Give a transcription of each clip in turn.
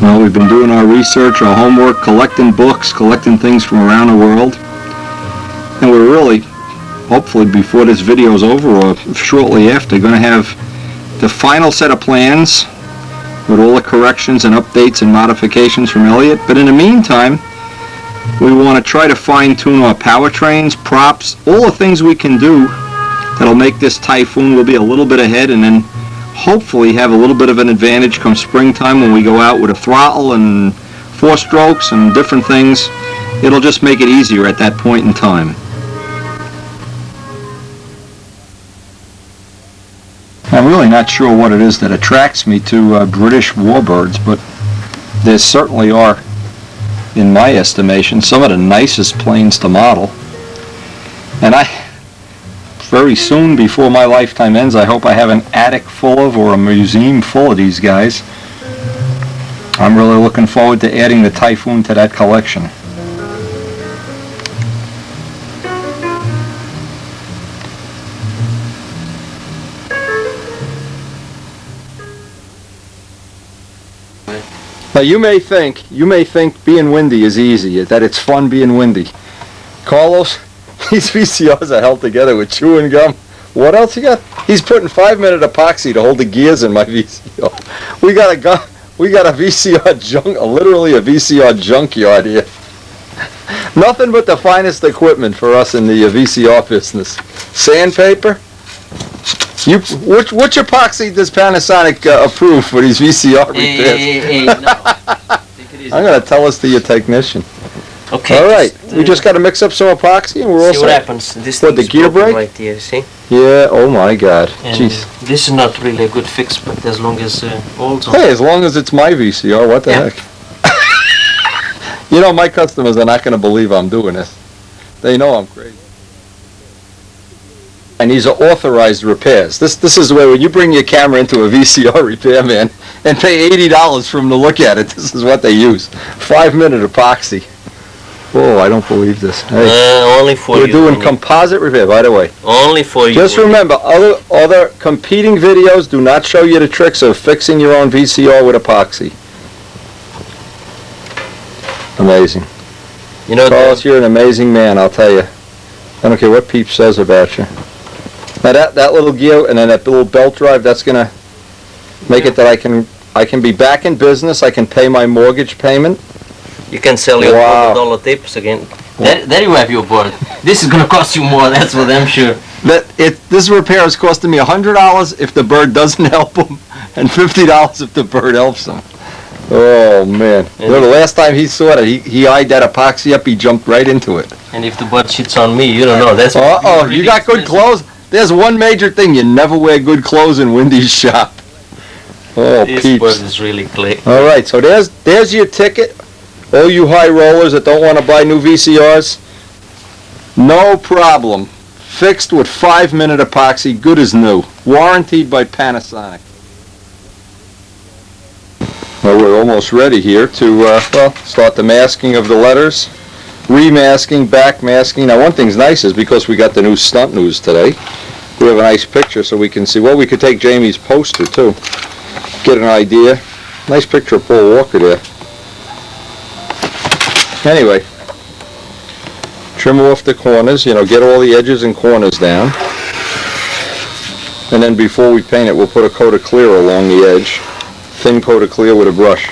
Well, we've been doing our research, our homework, collecting books, collecting things from around the world. And we're really, hopefully before this video is over or shortly after, going to have the final set of plans with all the corrections and updates and modifications from Elliot. But in the meantime, we want to try to fine-tune our powertrains, props, all the things we can do that'll make this Typhoon. We'll be a little bit ahead, and then hopefully have a little bit of an advantage come springtime when we go out with a throttle and 4 strokes and different things. It'll just make it easier at that point in time. I'm really not sure what it is that attracts me to British warbirds, but there certainly are, in my estimation, some of the nicest planes to model. And very soon, before my lifetime ends, I hope I have an attic full of, or a museum full of these guys. I'm really looking forward to adding the Typhoon to that collection. Now you may think being windy is easy, that it's fun being windy. Carlos, these VCRs are held together with chewing gum. What else you got? He's putting 5-minute epoxy to hold the gears in my VCR. We got a VCR junk, literally a VCR junkyard here. Nothing but the finest equipment for us in the VCR business. Sandpaper. Which epoxy does Panasonic approve for these VCR repairs? No. I'm going to tell us to your technician. Okay. All right. We just got to mix up some epoxy and we're all set. See what happens. This What, the thing's gear broken brake? right here, see? Yeah, oh my God. And Jeez. this is not really a good fix, but as long as also. Hey, as long as it's my VCR, what the Yeah. heck? You know, my customers are not going to believe I'm doing this. They know I'm crazy. And these are authorized repairs. This is the way when you bring your camera into a VCR repairman and pay $80 for them to look at it, this is what they use. 5-minute epoxy. Oh, I don't believe this. Hey, Only for we're you. doing Winnie. composite repair, by the way. Only for you. Just Winnie. remember, other competing videos do not show you the tricks of fixing your own VCR with epoxy. Amazing. You know, Carlos, you're an amazing man, I'll tell you. I don't care what Peep says about you. Now that little gear and then that little belt drive, that's gonna make it that I can be back in business. I can pay my mortgage payment. you can sell your Wow. $100 tapes again. There you have your board. This is gonna cost you more. That's for damn sure. This repair is costing me $100 if the bird doesn't help him, and $50 if the bird helps him. Oh man! You know, the last time he saw it, he eyed that epoxy up. He jumped right into it. And if the bird shits on me, you don't know. That's. Oh, you got good expensive. clothes. There's one major thing: you never wear good clothes in Wendy's shop. Oh, This peeps! bird is really clay. All right, so there's your ticket. All you high rollers that don't want to buy new VCRs, no problem. Fixed with 5-minute epoxy, good as new. Warranted by Panasonic. Well, we're almost ready here to start the masking of the letters. Remasking, backmasking. Now one thing's nice is because we got the new stunt news today, we have a nice picture so we can see. Well, we could take Jamie's poster too. Get an idea. Nice picture of Paul Walker there. Anyway, trim off the corners, get all the edges and corners down. And then before we paint it, we'll put a coat of clear along the edge. Thin coat of clear with a brush.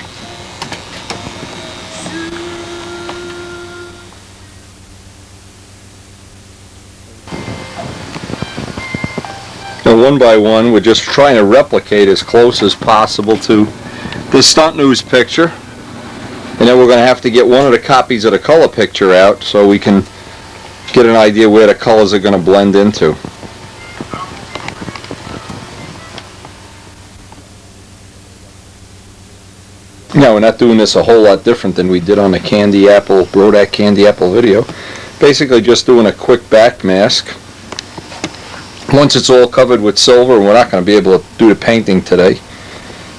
And one by one, we're just trying to replicate as close as possible to the stunt news picture. And then we're going to have to get one of the copies of the color picture out so we can get an idea where the colors are going to blend into. Now, we're not doing this a whole lot different than we did on the Brodak Candy Apple video. Basically just doing a quick back mask. Once it's all covered with silver, we're not going to be able to do the painting today.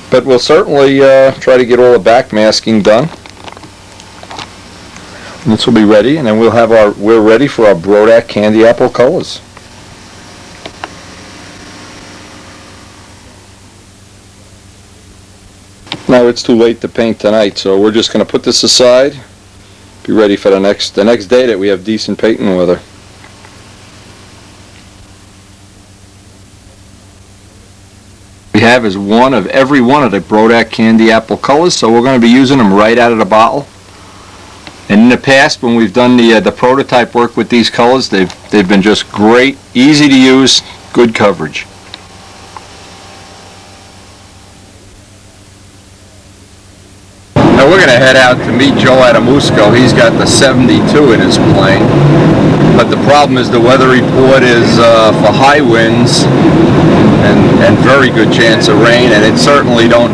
But we'll certainly try to get all the back masking done. This will be ready, and then we're ready for our Brodak Candy Apple colors. Now it's too late to paint tonight, so we're just going to put this aside, be ready for the next day that we have decent painting weather. We have is one of every one of the Brodak candy apple colors, so we're going to be using them right out of the bottle. And in the past, when we've done the prototype work with these colors, they've been just great, easy to use, good coverage. Now we're going to head out to meet Joe Adamusco. He's got the 72 in his plane, but the problem is the weather report is for high winds and very good chance of rain, and it certainly don't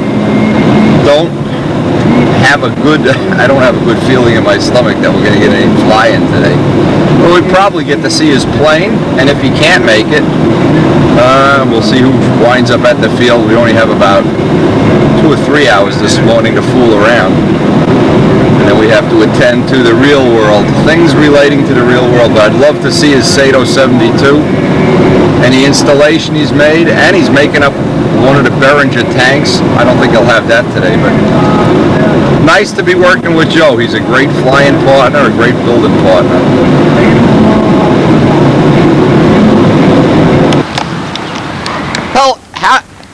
have a good, I don't have a good feeling in my stomach that we're going to get any flying today. But we probably get to see his plane, and if he can't make it, we'll see who winds up at the field. We only have about 2 or 3 hours this morning to fool around, and then we have to attend to the real world, things relating to the real world. But I'd love to see his Sato 72 and the installation he's made, and he's making up one of the Behringer tanks. I don't think he'll have that today, but nice to be working with Joe. He's a great flying partner, a great building partner. Hell,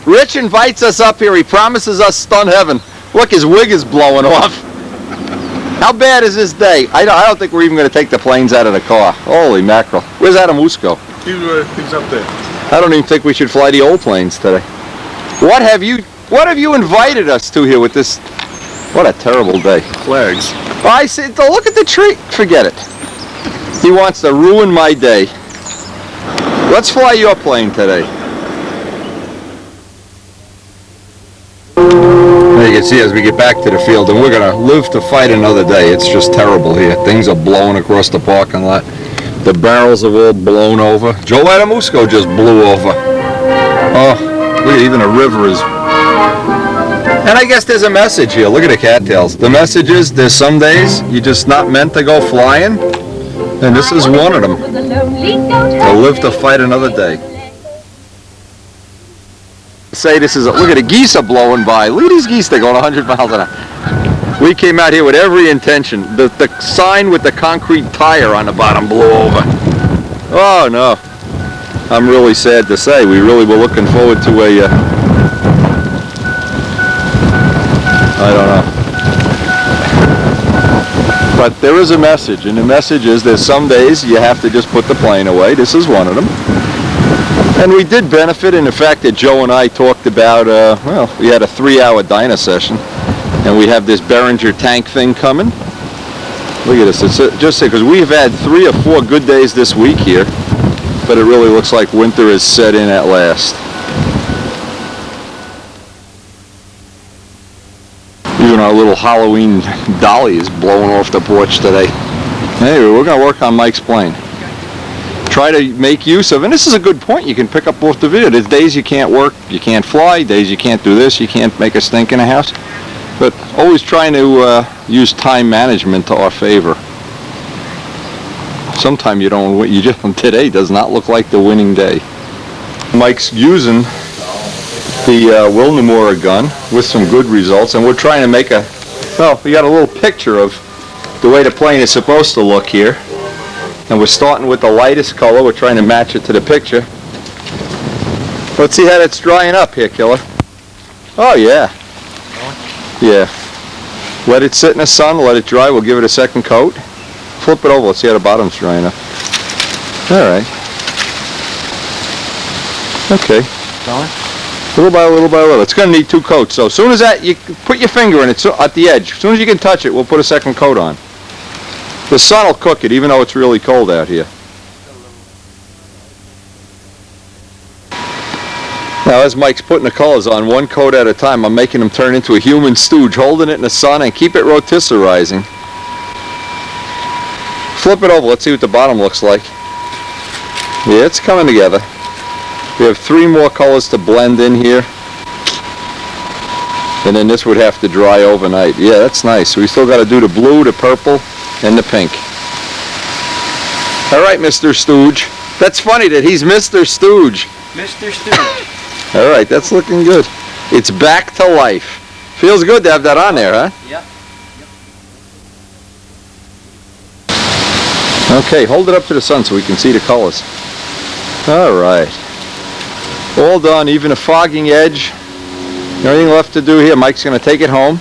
Rich invites us up here. He promises us stun heaven. Look, his wig is blowing off. How bad is this day? I don't think we're even going to take the planes out of the car. Holy mackerel. Where's Adamusco? He's up there. I don't even think we should fly the old planes today. What have you invited us to here with this? What a terrible day. Flags. Oh, I said, look at the tree. Forget it. He wants to ruin my day. Let's fly your plane today. Now you can see as we get back to the field, and we're going to live to fight another day. It's just terrible here. Things are blowing across the parking lot. The barrels have all blown over. Joe Adamusco just blew over. Oh, look, even the river is... And I guess there's a message here. Look at the cattails. The message is there's some days you're just not meant to go flying, and this is one of them. To live to fight another day. Say this is look at the geese are blowing by. Look at these geese, they're going 100 miles an hour. We came out here with every intention. The sign with the concrete tire on the bottom blew over. Oh no. I'm really sad to say. We really were looking forward to a I don't know. But there is a message, and the message is there's some days you have to just put the plane away. This is one of them. And we did benefit in the fact that Joe and I talked about, well, we had a 3-hour dyna session, and we have this Behringer tank thing coming. Look at this. It's just because we've had 3 or 4 good days this week here, but it really looks like winter is set in at last. Even our little Halloween dolly is blowing off the porch today. Anyway, we're going to work on Mike's plane. Try to make use of, and this is a good point you can pick up off the video. There's days you can't work, you can't fly, days you can't do this, you can't make a stink in a house. But always trying to use time management to our favor. Sometimes you don't, you just, today does not look like the winning day. Mike's using the Wilnemora gun with some good results, and we're trying to make a, well, we got a little picture of the way the plane is supposed to look here. And we're starting with the lightest color. We're trying to match it to the picture. Let's see how that's drying up here, Killer. Oh, yeah. Yeah. Let it sit in the sun, let it dry. We'll give it a second coat. Flip it over. Let's see how the bottom's drying up. All right. Okay. Little by little by little. It's going to need 2 coats. So as soon as that, you put your finger in it at the edge. As soon as you can touch it, we'll put a second coat on. The sun will cook it, even though it's really cold out here. Now, as Mike's putting the colors on 1 coat at a time, I'm making them turn into a human stooge, holding it in the sun and keep it rotisserizing. Flip it over. Let's see what the bottom looks like. Yeah, it's coming together. We have 3 more colors to blend in here. And then this would have to dry overnight. Yeah, that's nice. We still got to do the blue, the purple, and the pink. All right, Mr. Stooge. That's funny that he's Mr. Stooge. Mr. Stooge. All right, that's looking good. It's back to life. Feels good to have that on there, huh? Yeah. Okay, hold it up to the sun so we can see the colors. Alright. All done, even a fogging edge. Everything left to do here, Mike's going to take it home.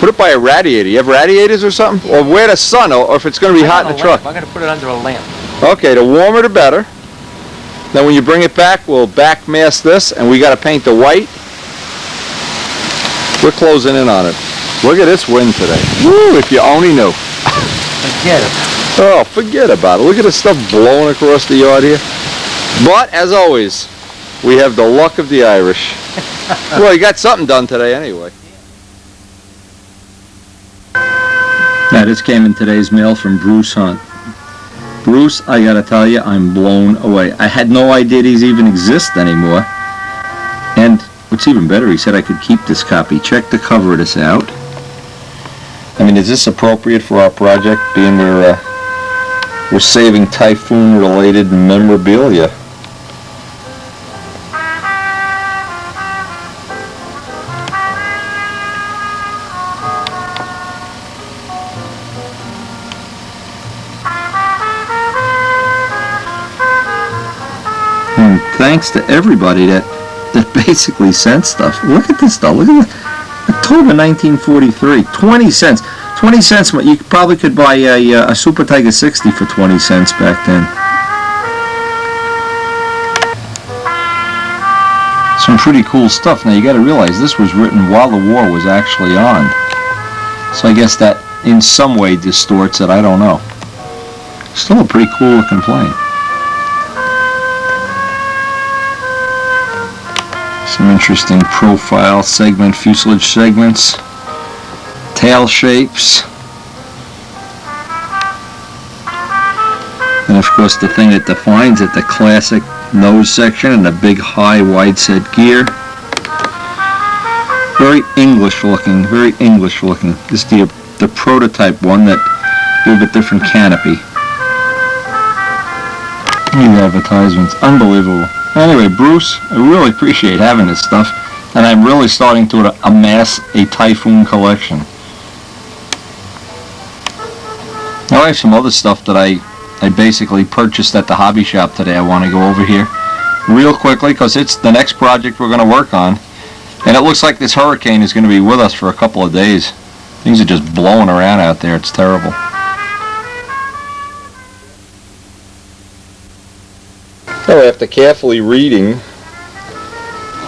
Put it by a radiator. You have radiators or something? Or where the sun, or if it's going to be hot in the truck. I'm going to put it under a lamp. Okay, the warmer the better. Then when you bring it back, we'll back mask this, and we got to paint the white. We're closing in on it. Look at this wind today. Woo, if you only knew. Forget it. Oh, forget about it. Look at the stuff blowing across the yard here. But, as always, we have the luck of the Irish. Well, you got something done today anyway. Now, this came in today's mail from Bruce Hunt. Bruce, I gotta tell you, I'm blown away. I had no idea these even exist anymore. And what's even better, he said I could keep this copy. Check the cover of this out. I mean, is this appropriate for our project, being we're saving typhoon-related memorabilia? And thanks to everybody that basically sent stuff. Look at this stuff. Look at this. October 1943. 20 cents. 20 cents. You probably could buy a Super Tiger 60 for 20 cents back then. Some pretty cool stuff. Now you got to realize this was written while the war was actually on. So I guess that in some way distorts it. I don't know. Still a pretty cool looking plane. Some interesting profile segment, fuselage segments, tail shapes, and of course the thing that defines it, the classic nose section and the big high wide set gear. Very English looking, very English looking. This is the prototype one, that a little bit different canopy. These advertisements, unbelievable. Anyway, Bruce, I really appreciate having this stuff, and I'm really starting to amass a Typhoon collection. Now I have some other stuff that I basically purchased at the hobby shop today. I want to go over here real quickly because it's the next project we're going to work on, and it looks like this hurricane is going to be with us for a couple of days. Things are just blowing around out there. It's terrible. So after carefully reading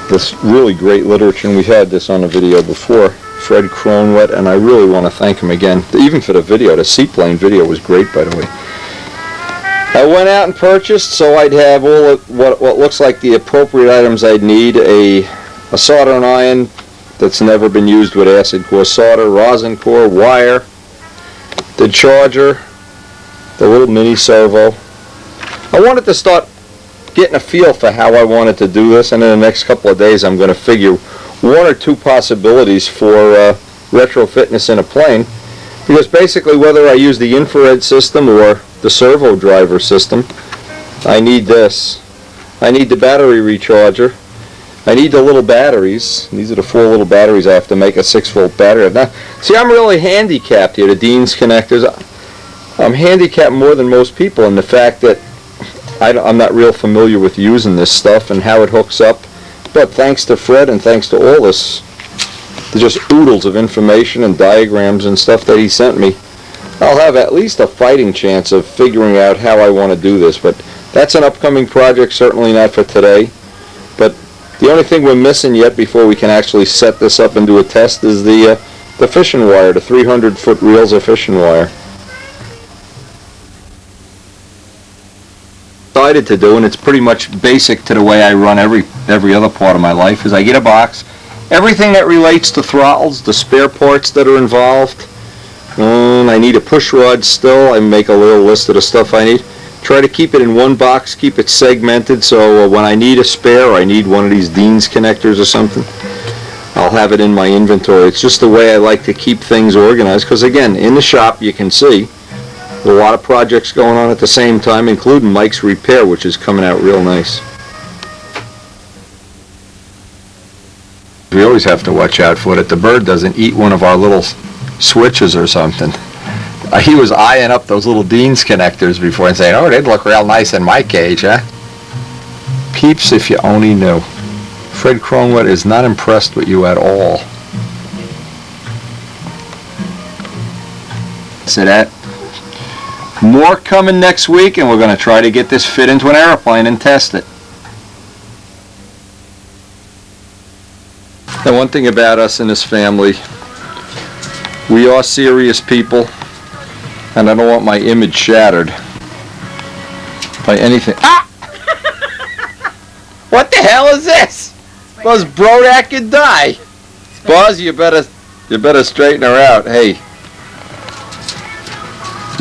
this really great literature, and we've had this on a video before, Fred Cronwet, and I really want to thank him again, even for the video. The seaplane video was great, by the way. I went out and purchased, so I'd have all of what looks like the appropriate items I'd need: a soldering iron that's never been used with acid core solder, rosin core, wire, the charger, the little mini servo. I wanted to start getting a feel for how I wanted to do this, and in the next couple of days I'm going to figure one or two possibilities for retrofitness in a plane, because basically whether I use the infrared system or the servo driver system, I need this. I need the battery recharger. I need the little batteries. These are the 4 little batteries I have to make a 6-volt battery. Now, see, I'm really handicapped here, the Dean's connectors. I'm handicapped more than most people in the fact that I'm not real familiar with using this stuff and how it hooks up, but thanks to Fred and thanks to all this, there's just oodles of information and diagrams and stuff that he sent me, I'll have at least a fighting chance of figuring out how I want to do this. But that's an upcoming project, certainly not for today. But the only thing we're missing yet before we can actually set this up and do a test is the fishing wire, the 300-foot reels of fishing wire. Decided to do, and it's pretty much basic to the way I run every other part of my life, is I get a box, everything that relates to throttles, the spare parts that are involved, and I need a push rod still. I make a little list of the stuff I need. Try to keep it in one box, keep it segmented, so when I need a spare, or I need one of these Dean's connectors or something, I'll have it in my inventory. It's just the way I like to keep things organized, because again, in the shop you can see a lot of projects going on at the same time, including Mike's repair, which is coming out real nice. We always have to watch out for that the bird doesn't eat one of our little switches or something. He was eyeing up those little Dean's connectors before and saying, oh, they'd look real nice in my cage, huh? Peeps, if you only knew. Fred Cronwood is not impressed with you at all. See that? More coming next week, and we're going to try to get this fit into an airplane and test it. And one thing about us in this family, we are serious people, and I don't want my image shattered by anything. Ah! What the hell is this? Buzz Brodak could die. Buzz, you better straighten her out. Hey,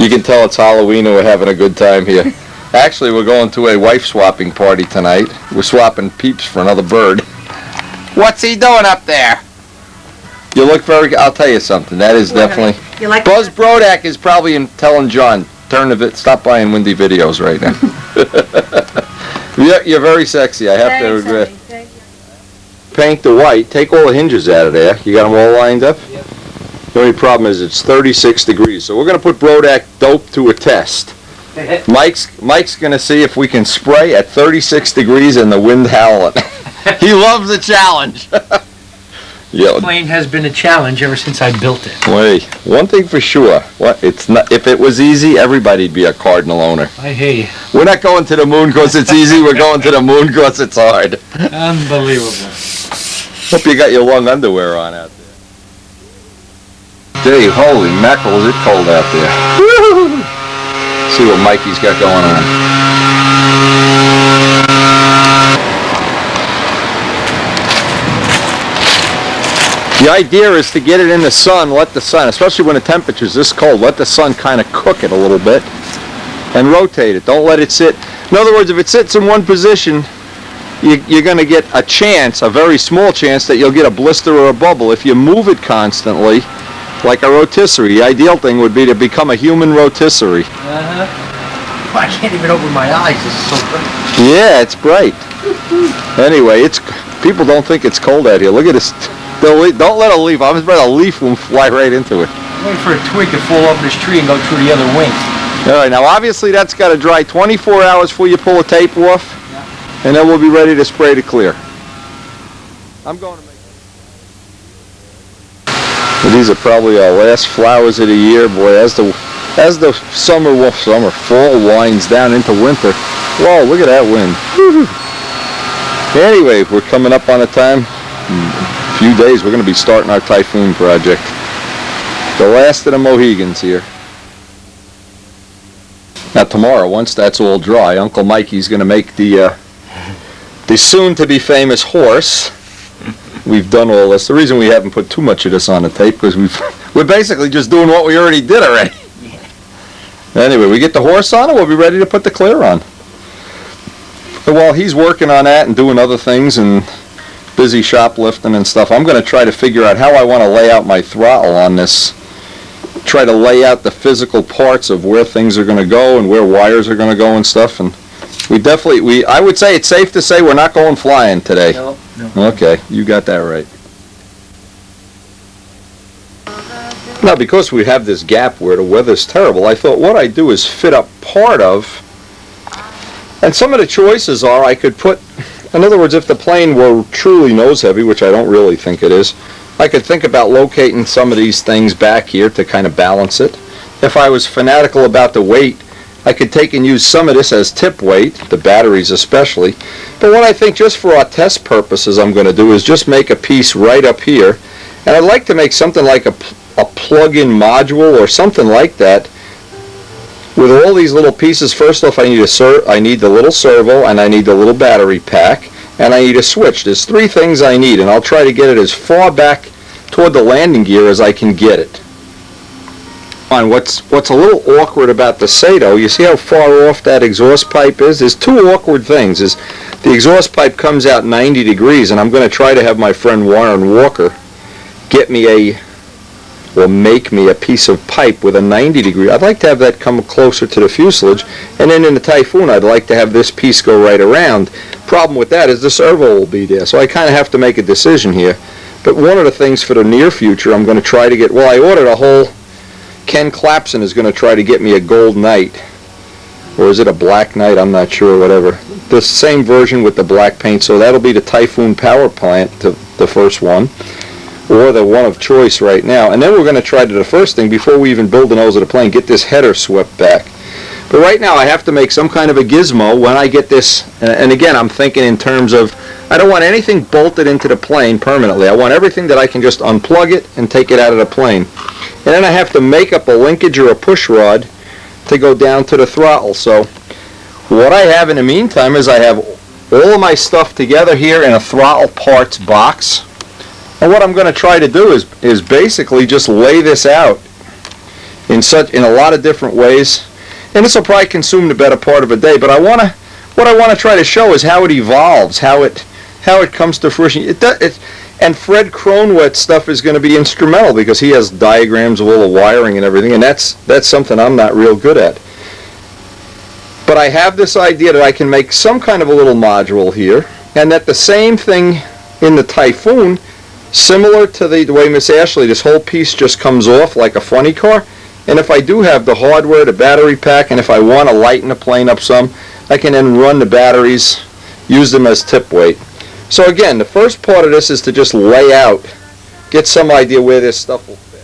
you can tell it's Halloween and we're having a good time here. Actually, we're going to a wife swapping party tonight. We're swapping Peeps for another bird. What's he doing up there? You look very, I'll tell you something, that is definitely, You like Buzz Brodak is probably telling John, stop buying Windy videos right now. You're very sexy, I have to agree. Paint the white, take all the hinges out of there. You got them all lined up? Yep. The only problem is it's 36 degrees, so we're going to put Brodak dope to a test. Mike's going to see if we can spray at 36 degrees and the wind howling. He loves the challenge. The plane has been a challenge ever since I built it. Wait, one thing for sure. It's not. If it was easy, everybody'd be a Cardinal owner. I hear you. We're not going to the moon because it's easy. We're going to the moon because it's hard. Unbelievable. Hope you got your long underwear on out there. Dave, holy mackerel, is it cold out there. Woo! See what Mikey's got going on. The idea is to get it in the sun, let the sun, especially when the temperature's this cold, let the sun kind of cook it a little bit and rotate it. Don't let it sit. In other words, if it sits in one position, you're going to get a chance, a very small chance, that you'll get a blister or a bubble. If you move it constantly, like a rotisserie, the ideal thing would be to become a human rotisserie. I can't even open my eyes, it's so bright. Yeah, it's bright. Anyway, people don't think it's cold out here. Look at this. Don't let a leaf. I was afraid a leaf will fly right into it. Wait for a twig to fall off this tree and go through the other wing. All right, now obviously that's got to dry 24 hours before you pull the tape off, and then we'll be ready to spray to clear. I'm going to make these are probably our last flowers of the year, boy. As the fall winds down into winter. Whoa, look at that wind. Anyway, we're coming up on a time. Few days we're going to be starting our typhoon project. The last of the Mohegans here. Now tomorrow, once that's all dry, Uncle Mikey's going to make the soon-to-be famous horse. We've done all this. The reason we haven't put too much of this on the tape because we're basically just doing what we already did already. Anyway, we get the horse on and we'll be ready to put the clear on. And while he's working on that and doing other things and busy shoplifting and stuff, I'm going to try to figure out how I want to lay out my throttle on this. Try to lay out the physical parts of where things are going to go and where wires are going to go and stuff. And I would say it's safe to say we're not going flying today. No. Okay, you got that right. Now, because we have this gap where the weather's terrible, I thought what I'd do is fit up part of, and some of the choices are I could put, in other words, if the plane were truly nose heavy, which I don't really think it is, I could think about locating some of these things back here to kind of balance it. If I was fanatical about the weight, I could take and use some of this as tip weight, the batteries especially. But what I think just for our test purposes I'm going to do is just make a piece right up here. And I'd like to make something like a plug-in module or something like that with all these little pieces. First off, I need the little servo, and I need the little battery pack, and I need a switch. There's three things I need, and I'll try to get it as far back toward the landing gear as I can get it. And what's a little awkward about the Servo, you see how far off that exhaust pipe is? There's two awkward things. The exhaust pipe comes out 90 degrees, and I'm going to try to have my friend Warren Walker make me a piece of pipe with a 90 degree. I'd like to have that come closer to the fuselage, and then in the Typhoon I'd like to have this piece go right around. Problem with that is the servo will be there, so I kind of have to make a decision here. But one of the things for the near future I'm going to try to get, well, I ordered a whole, Ken Clapson is going to try to get me a gold night. Or is it a black night? I'm not sure, whatever. The same version with the black paint, so that'll be the Typhoon power plant, the first one, or the one of choice right now. And then we're going to try to, the first thing, before we even build the nose of the plane, get this header swept back. But right now I have to make some kind of a gizmo when I get this, and again I'm thinking in terms of, I don't want anything bolted into the plane permanently. I want everything that I can just unplug it and take it out of the plane. And then I have to make up a linkage or a push rod to go down to the throttle. So what I have in the meantime is I have all of my stuff together here in a throttle parts box. And what I'm going to try to do is basically just lay this out in a lot of different ways. And this will probably consume the better part of a day, but what I want to try to show is how it evolves, how it comes to fruition. And Fred Cronwet's stuff is going to be instrumental because he has diagrams of all the wiring and everything, and that's something I'm not real good at. But I have this idea that I can make some kind of a little module here, and that the same thing in the Typhoon, similar to the way Miss Ashley, this whole piece just comes off like a funny car. And if I do have the hardware, the battery pack, and if I want to lighten the plane up some, I can then run the batteries, use them as tip weight. So again, the first part of this is to just lay out, get some idea where this stuff will fit.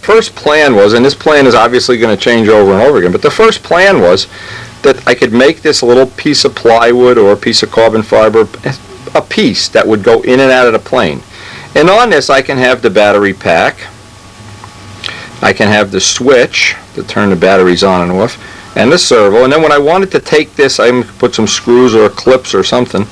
First plan was, and this plan is obviously going to change over and over again, but the first plan was that I could make this little piece of plywood or a piece of carbon fiber, a piece that would go in and out of the plane. And on this I can have the battery pack, I can have the switch to turn the batteries on and off, and the servo. And then when I wanted to take this, I can put some screws or clips or something.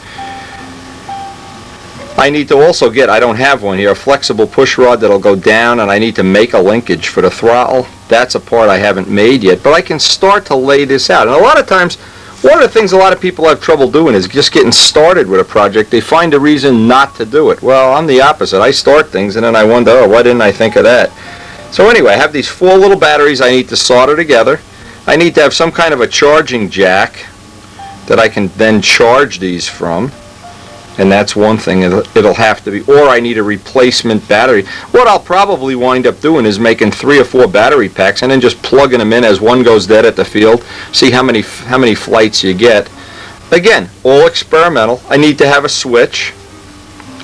I need to also get, I don't have one here, a flexible push rod that'll go down, and I need to make a linkage for the throttle. That's a part I haven't made yet, but I can start to lay this out. And a lot of times, one of the things a lot of people have trouble doing is just getting started with a project. They find a reason not to do it. Well, I'm the opposite. I start things and then I wonder, oh, why didn't I think of that? So anyway, I have these 4 little batteries I need to solder together. I need to have some kind of a charging jack that I can then charge these from. And that's one thing it'll have to be. Or I need a replacement battery. What I'll probably wind up doing is making 3 or 4 battery packs and then just plugging them in as one goes dead at the field. See how many flights you get. Again, all experimental. I need to have a switch.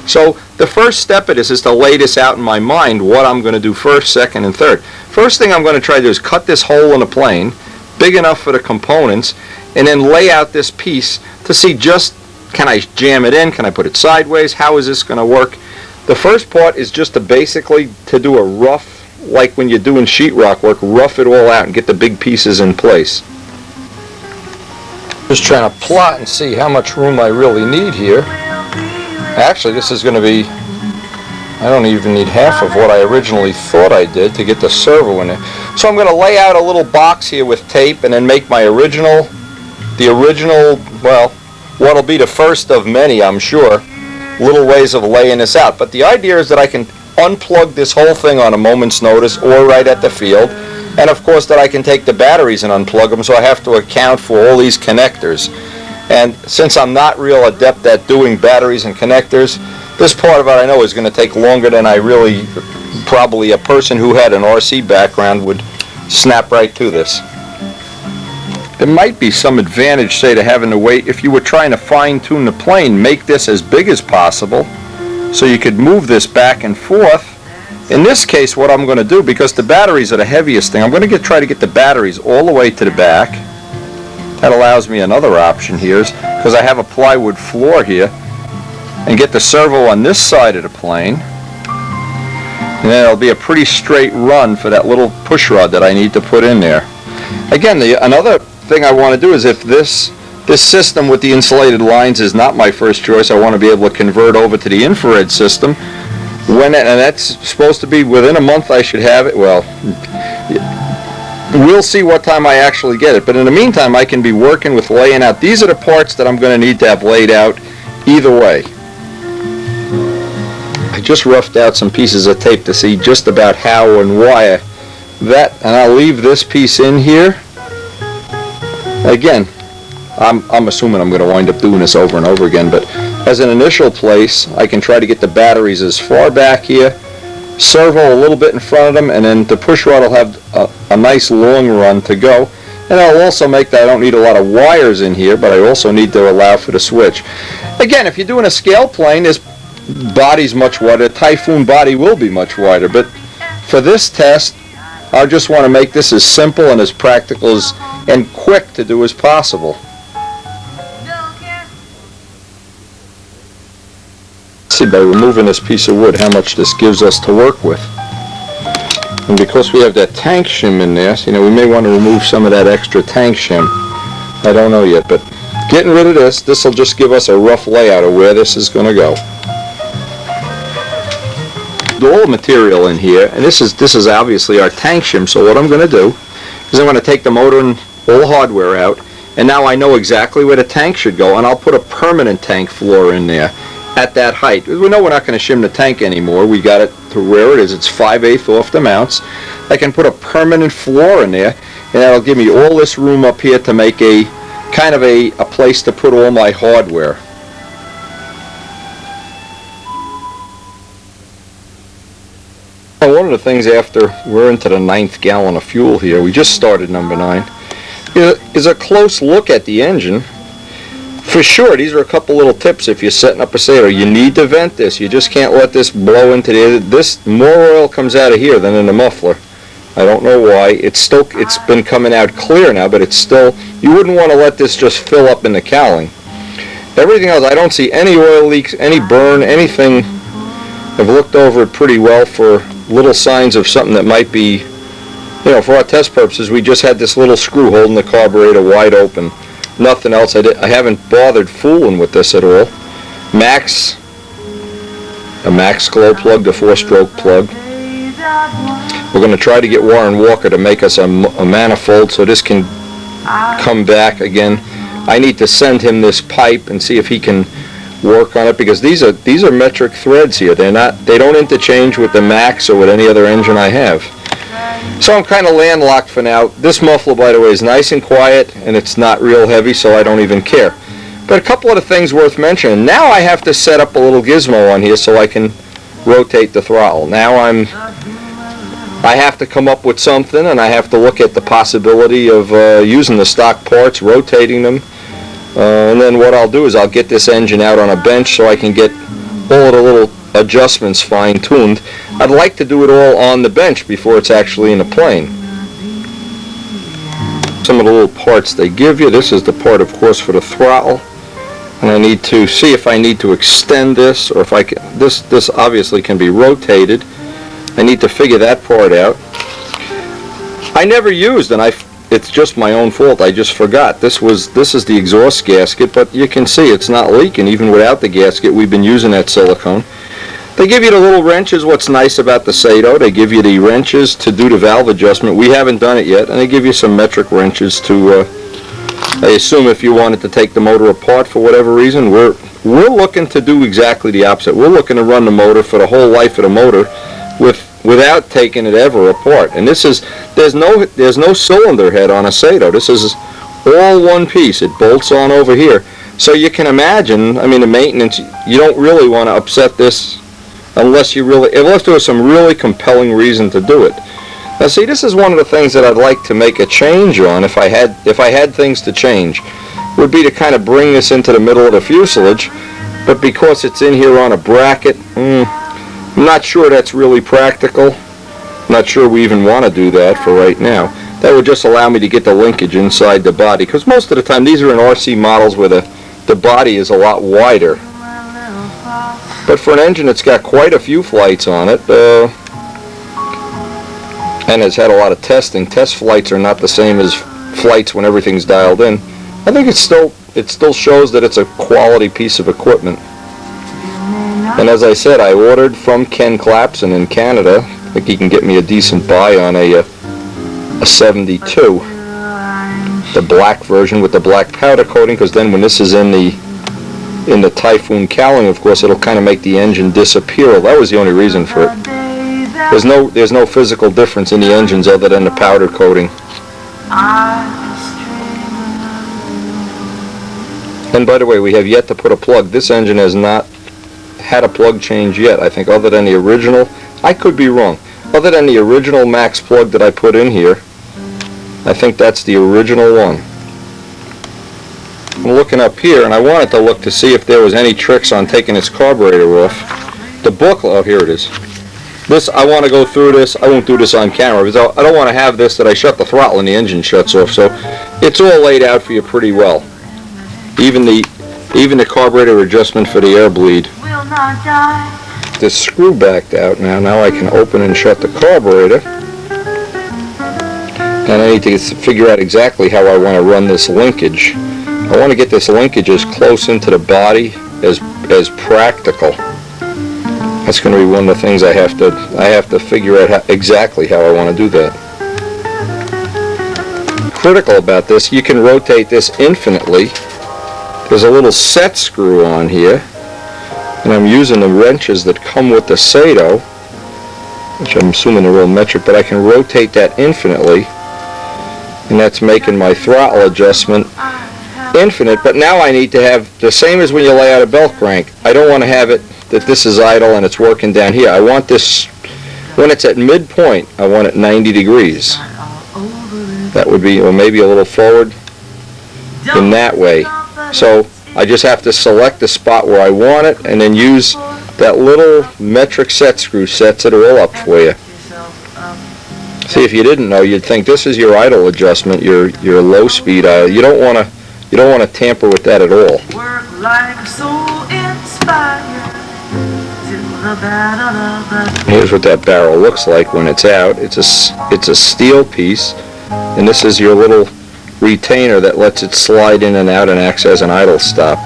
So the first step of this is to lay this out in my mind, what I'm going to do first, second, and third. First thing I'm going to try to do is cut this hole in the plane, big enough for the components, and then lay out this piece to see just, can I jam it in, can I put it sideways, how is this going to work. The first part is just to basically to do a rough, like when you're doing sheetrock work, rough it all out and get the big pieces in place. Just trying to plot and see how much room I really need here. Actually, this is going to be, I don't even need half of what I originally thought I did to get the servo in there. So I'm going to lay out a little box here with tape and then make my original, well, what'll be the first of many, I'm sure, little ways of laying this out. But the idea is that I can unplug this whole thing on a moment's notice or right at the field. And of course that I can take the batteries and unplug them, so I have to account for all these connectors. And since I'm not real adept at doing batteries and connectors, this part of it I know is going to take longer than I really, probably a person who had an RC background would snap right to this. There might be some advantage, say, to having to wait, if you were trying to fine-tune the plane, make this as big as possible so you could move this back and forth. In this case, what I'm going to do, because the batteries are the heaviest thing, I'm going to try to get the batteries all the way to the back. That allows me another option here, because I have a plywood floor here, and get the servo on this side of the plane. And then it'll be a pretty straight run for that little push rod that I need to put in there. Again, another thing I want to do is, if this system with the insulated lines is not my first choice, I want to be able to convert over to the infrared system. And that's supposed to be within a month I should have it. Well, we'll see what time I actually get it. But in the meantime, I can be working with laying out. These are the parts that I'm going to need to have laid out either way. I just roughed out some pieces of tape to see just about how and why that, and I'll leave this piece in here. Again, I'm assuming I'm going to wind up doing this over and over again, but as an initial place, I can try to get the batteries as far back here, servo a little bit in front of them, and then the push rod will have a nice long run to go. And I'll also make that I don't need a lot of wires in here, but I also need to allow for the switch. Again, if you're doing a scale plane, this body's much wider. The Typhoon body will be much wider, but for this test, I just want to make this as simple and as practical as, and quick to do as possible. See by removing this piece of wood how much this gives us to work with. And because we have that tank shim in there, so, we may want to remove some of that extra tank shim. I don't know yet, but getting rid of this will just give us a rough layout of where this is going to go. All the material in here, and this is obviously our tank shim, so what I'm going to do is I'm going to take the motor and all the hardware out, and now I know exactly where the tank should go, and I'll put a permanent tank floor in there at that height. We know we're not going to shim the tank anymore. We got it to where it is. It's 5/8 off the mounts. I can put a permanent floor in there, and that'll give me all this room up here to make a kind of a place to put all my hardware. One of the things after we're into the 9th gallon of fuel here, we just started number 9, is a close look at the engine. For sure, these are a couple little tips if you're setting up a Servo. You need to vent this. You just can't let this blow into the air. More oil comes out of here than in the muffler. I don't know why. It's been coming out clear now, but it's still, you wouldn't want to let this just fill up in the cowling. Everything else, I don't see any oil leaks, any burn, anything. I've looked over it pretty well for little signs of something that might be, for our test purposes, we just had this little screw holding the carburetor wide open. Nothing else. I haven't bothered fooling with this at all. A Max glow plug, the 4-stroke plug. We're going to try to get Warren Walker to make us a manifold so this can come back again. I need to send him this pipe and see if he can work on it, because these are metric threads here. They don't interchange with the Max or with any other engine I have. So I'm kind of landlocked for now. This muffler, by the way, is nice and quiet, and it's not real heavy, so I don't even care. But a couple of the things worth mentioning. Now I have to set up a little gizmo on here so I can rotate the throttle. Now I have to come up with something, and I have to look at the possibility of using the stock parts, rotating them. And then what I'll do is I'll get this engine out on a bench so I can get all of the little adjustments fine-tuned. I'd like to do it all on the bench before it's actually in the plane. Some of the little parts they give you. This is the part, of course, for the throttle. And I need to see if I need to extend this, or if I can. This obviously can be rotated. I need to figure that part out. I never used, and it's just my own fault. I just forgot. This is the exhaust gasket, but you can see it's not leaking even without the gasket. We've been using that silicone. They give you the little wrenches. What's nice about the Servo, they give you the wrenches to do the valve adjustment. We haven't done it yet, and they give you some metric wrenches to, I assume if you wanted to take the motor apart for whatever reason. We're looking to do exactly the opposite. We're looking to run the motor for the whole life of the motor without taking it ever apart. And there's no cylinder head on a Servo. This is all one piece. It bolts on over here. So you can imagine, I mean, the maintenance, you don't really want to upset this unless there was some really compelling reason to do it. Now see, this is one of the things that I'd like to make a change on if I had things to change, would be to kind of bring this into the middle of the fuselage, but because it's in here on a bracket, I'm not sure that's really practical. I'm not sure we even want to do that for right now. That would just allow me to get the linkage inside the body, because most of the time these are in RC models where the body is a lot wider. But for an engine that's got quite a few flights on it, and has had a lot of testing, test flights are not the same as flights when everything's dialed in. I think it still shows that it's a quality piece of equipment. And as I said, I ordered from Ken Clapson in Canada. I think he can get me a decent buy on a 72, the black version with the black powder coating, because then when this is in the Typhoon cowling, of course, it'll kind of make the engine disappear. That was the only reason for it. There's no physical difference in the engines other than the powder coating. And by the way, we have yet to put a plug. This engine has not had a plug change yet, I think, other than the original. I could be wrong. Other than the original max plug that I put in here, I think that's the original one. I'm looking up here, and I wanted to look to see if there was any tricks on taking this carburetor off. The booklet, oh, here it is. This, I want to go through this. I won't do this on camera because I don't want to have this that I shut the throttle and the engine shuts off. So it's all laid out for you pretty well. Even the carburetor adjustment for the air bleed. This screw backed out now. Now I can open and shut the carburetor. And I need to figure out exactly how I want to run this linkage. I want to get this linkage as close into the body as practical. That's going to be one of the things I have to figure out exactly how I want to do that. Critical about this, you can rotate this infinitely. There's a little set screw on here, and I'm using the wrenches that come with the Servo, which I'm assuming are real metric, but I can rotate that infinitely, and that's making my throttle adjustment infinite. But now I need to have the same as when you lay out a belt crank. I don't want to have it that this is idle and it's working down here. I want this, when it's at midpoint, I want it 90 degrees. That would be, or maybe a little forward in that way. So I just have to select the spot where I want it and then use that little metric set screw sets it all up for you. See, if you didn't know, you'd think this is your idle adjustment, your low speed. You don't want to tamper with that at all. Here's what that barrel looks like when it's out. It's a steel piece, and this is your little retainer that lets it slide in and out and acts as an idle stop.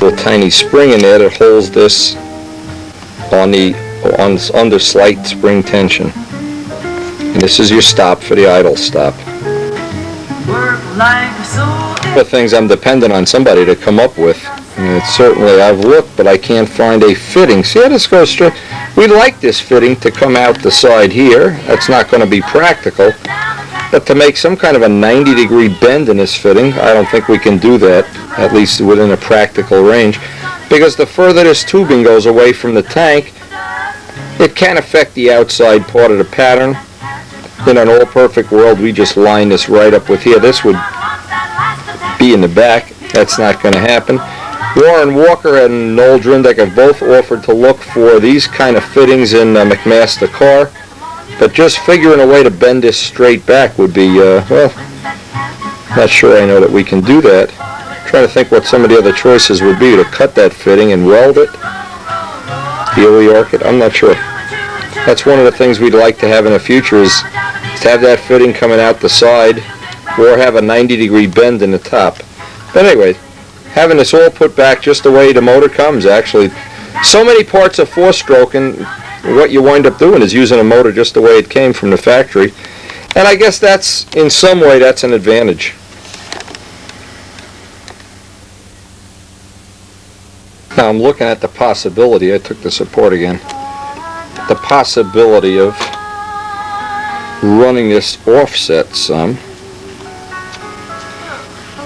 Little tiny spring in there that holds this under slight spring tension. And this is your stop for the idle stop. The things I'm dependent on somebody to come up with. And it's certainly, I've looked, but I can't find a fitting. See how this goes straight? We'd like this fitting to come out the side here. That's not going to be practical. But to make some kind of a 90-degree bend in this fitting, I don't think we can do that, at least within a practical range. Because the further this tubing goes away from the tank, it can affect the outside part of the pattern. In an all-perfect world, we just line this right up with here. This would be in the back. That's not going to happen. Warren Walker and Noel Drindick have both offered to look for these kind of fittings in McMaster car, but just figuring a way to bend this straight back would be, well, not sure I know that we can do that. Trying to think what some of the other choices would be to cut that fitting and weld it, steel arc it. I'm not sure. That's one of the things we'd like to have in the future is to have that fitting coming out the side or have a 90-degree bend in the top. But anyway, having this all put back just the way the motor comes, actually. So many parts are four-stroke, and what you wind up doing is using a motor just the way it came from the factory. And I guess that's, in some way, that's an advantage. Now I'm looking at the possibility, I took this apart again, the possibility of running this offset some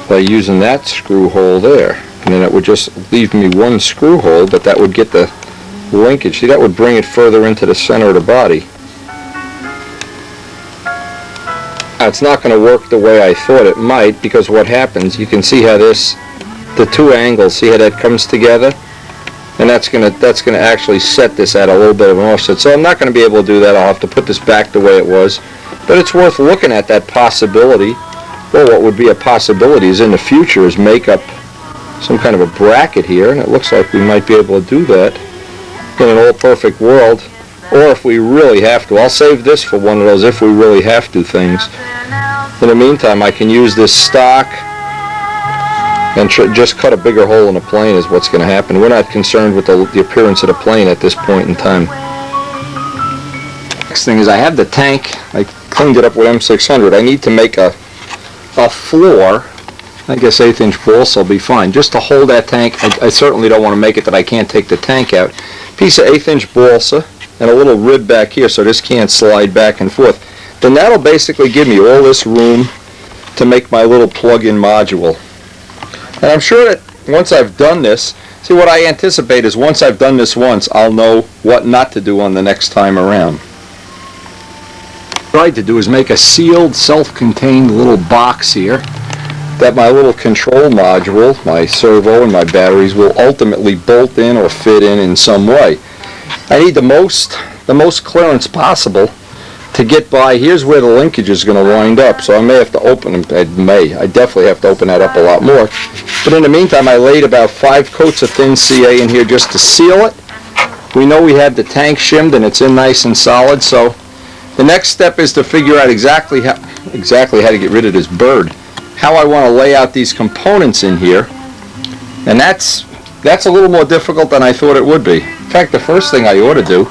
by using that screw hole there, and then it would just leave me one screw hole, but that would get the linkage. See, that would bring it further into the center of the body. Now, it's not going to work the way I thought it might, because what happens, you can see how this, the two angles, see how that comes together, and that's going to actually set this at a little bit of an offset. So I'm not going to be able to do that. I'll have to put this back the way it was, but it's worth looking at that possibility. Well, what would be a possibility is in the future is make up some kind of a bracket here, and it looks like we might be able to do that in an all-perfect world, or if we really have to. I'll save this for one of those if we really have to things. In the meantime, I can use this stock and just cut a bigger hole in the plane is what's going to happen. We're not concerned with the appearance of the plane at this point in time. Next thing is I have the tank. I cleaned it up with M600. I need to make a floor. I guess 1/8" balsa will be fine. Just to hold that tank, I certainly don't want to make it that I can't take the tank out. Piece of 1/8" balsa and a little rib back here so this can't slide back and forth. Then that'll basically give me all this room to make my little plug-in module. And I'm sure that once I've done this, see, what I anticipate is once I've done this once, I'll know what not to do on the next time around. What I tried to do is make a sealed, self-contained little box here that my little control module, my servo and my batteries will ultimately bolt in or fit in some way. I need the most clearance possible to get by. Here's where the linkage is going to wind up, so I may have to open them. I definitely have to open that up a lot more. But in the meantime, I laid about 5 coats of thin CA in here just to seal it. We know we have the tank shimmed and it's in nice and solid, so the next step is to figure out exactly how to get rid of this bird. How I want to lay out these components in here, and that's a little more difficult than I thought it would be. In fact, the first thing I ought to do,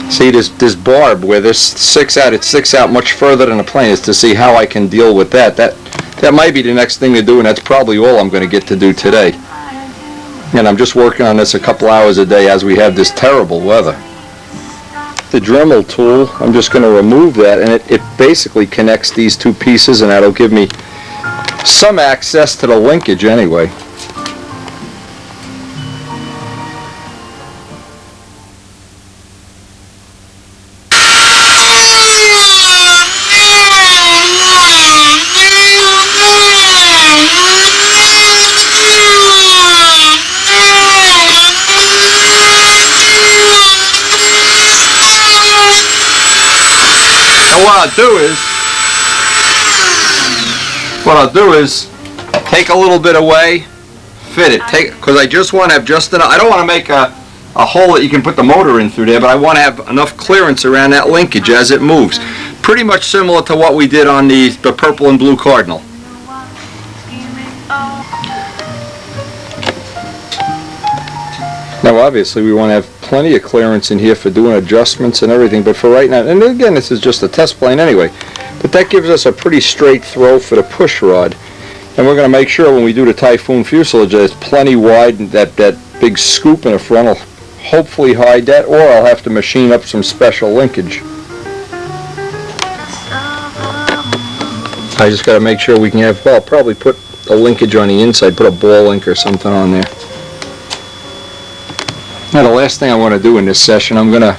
see this barb where this sticks out much further than the plane, is to see how I can deal with that. That might be the next thing to do, and that's probably all I'm going to get to do today. And I'm just working on this a couple hours a day as we have this terrible weather. The Dremel tool, I'm just going to remove that, and it basically connects these two pieces, and that'll give me some access to the linkage anyway. What I'll do is take a little bit away, fit it, because I just want to have just enough. I don't want to make a hole that you can put the motor in through there, but I want to have enough clearance around that linkage as it moves. Pretty much similar to what we did on the purple and blue Cardinal. Now obviously we want to have plenty of clearance in here for doing adjustments and everything, but for right now, and again this is just a test plane anyway, but that gives us a pretty straight throw for the push rod. And we're going to make sure when we do the Typhoon fuselage that it's plenty wide, and that big scoop in the front will hopefully hide that, or I'll have to machine up some special linkage. I just got to make sure we can have, well, I'll probably put a linkage on the inside, put a ball link or something on there. Now the last thing I want to do in this session, I'm going to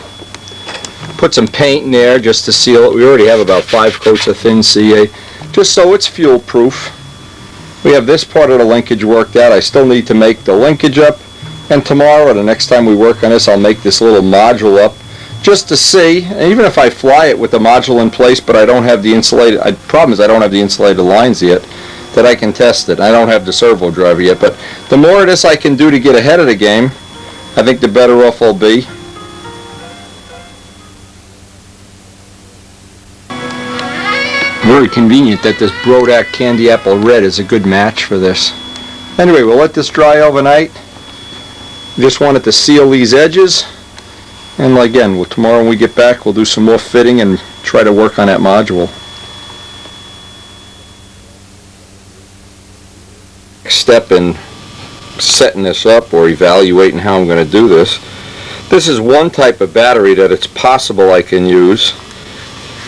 put some paint in there just to seal it. We already have about 5 coats of thin CA, just so it's fuel proof. We have this part of the linkage worked out. I still need to make the linkage up, and tomorrow, the next time we work on this, I'll make this little module up just to see. And even if I fly it with the module in place, but I don't have the insulated, problem is I don't have the insulated lines yet, that I can test it. I don't have the servo driver yet, but the more of this I can do to get ahead of the game, I think the better off I'll be. Very convenient that this Brodak Candy Apple Red is a good match for this. Anyway, we'll let this dry overnight. Just wanted to seal these edges, and again, tomorrow when we get back we'll do some more fitting and try to work on that module. Step in setting this up or evaluating how I'm going to do this. This is one type of battery that it's possible I can use.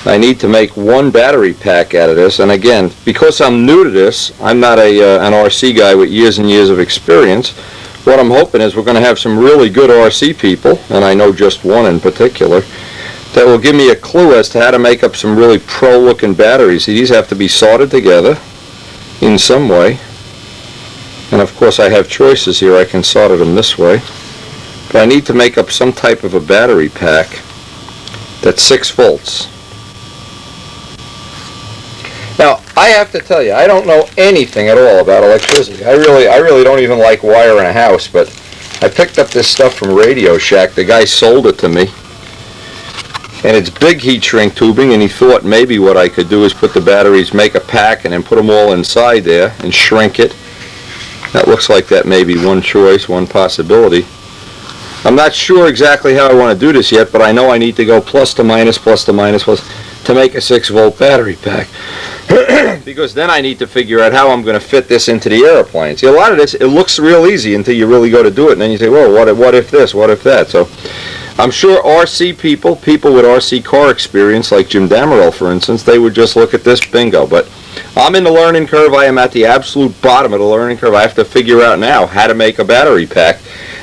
I need to make one battery pack out of this, and again, because I'm new to this, I'm not an RC guy with years and years of experience. What I'm hoping is we're going to have some really good RC people, and I know just one in particular, that will give me a clue as to how to make up some really pro-looking batteries. See, these have to be soldered together in some way, and of course I have choices here. I can solder them this way, but I need to make up some type of a battery pack that's 6 volts. Now, I have to tell you, I don't know anything at all about electricity. I really don't even like wiring a house, but I picked up this stuff from Radio Shack. The guy sold it to me, and it's big heat shrink tubing, and he thought maybe what I could do is put the batteries, make a pack, and then put them all inside there and shrink it. That looks like that may be one choice, one possibility. I'm not sure exactly how I want to do this yet, but I know I need to go plus to minus, plus to minus, plus to make a 6-volt battery pack. Because then I need to figure out how I'm going to fit this into the airplane. See, a lot of this, it looks real easy until you really go to do it, and then you say, well, what if this, what if that? So I'm sure RC people with RC car experience, like Jim Damarel for instance, they would just look at this, bingo. But I'm in the learning curve. I am at the absolute bottom of the learning curve. I have to figure out now how to make a battery pack.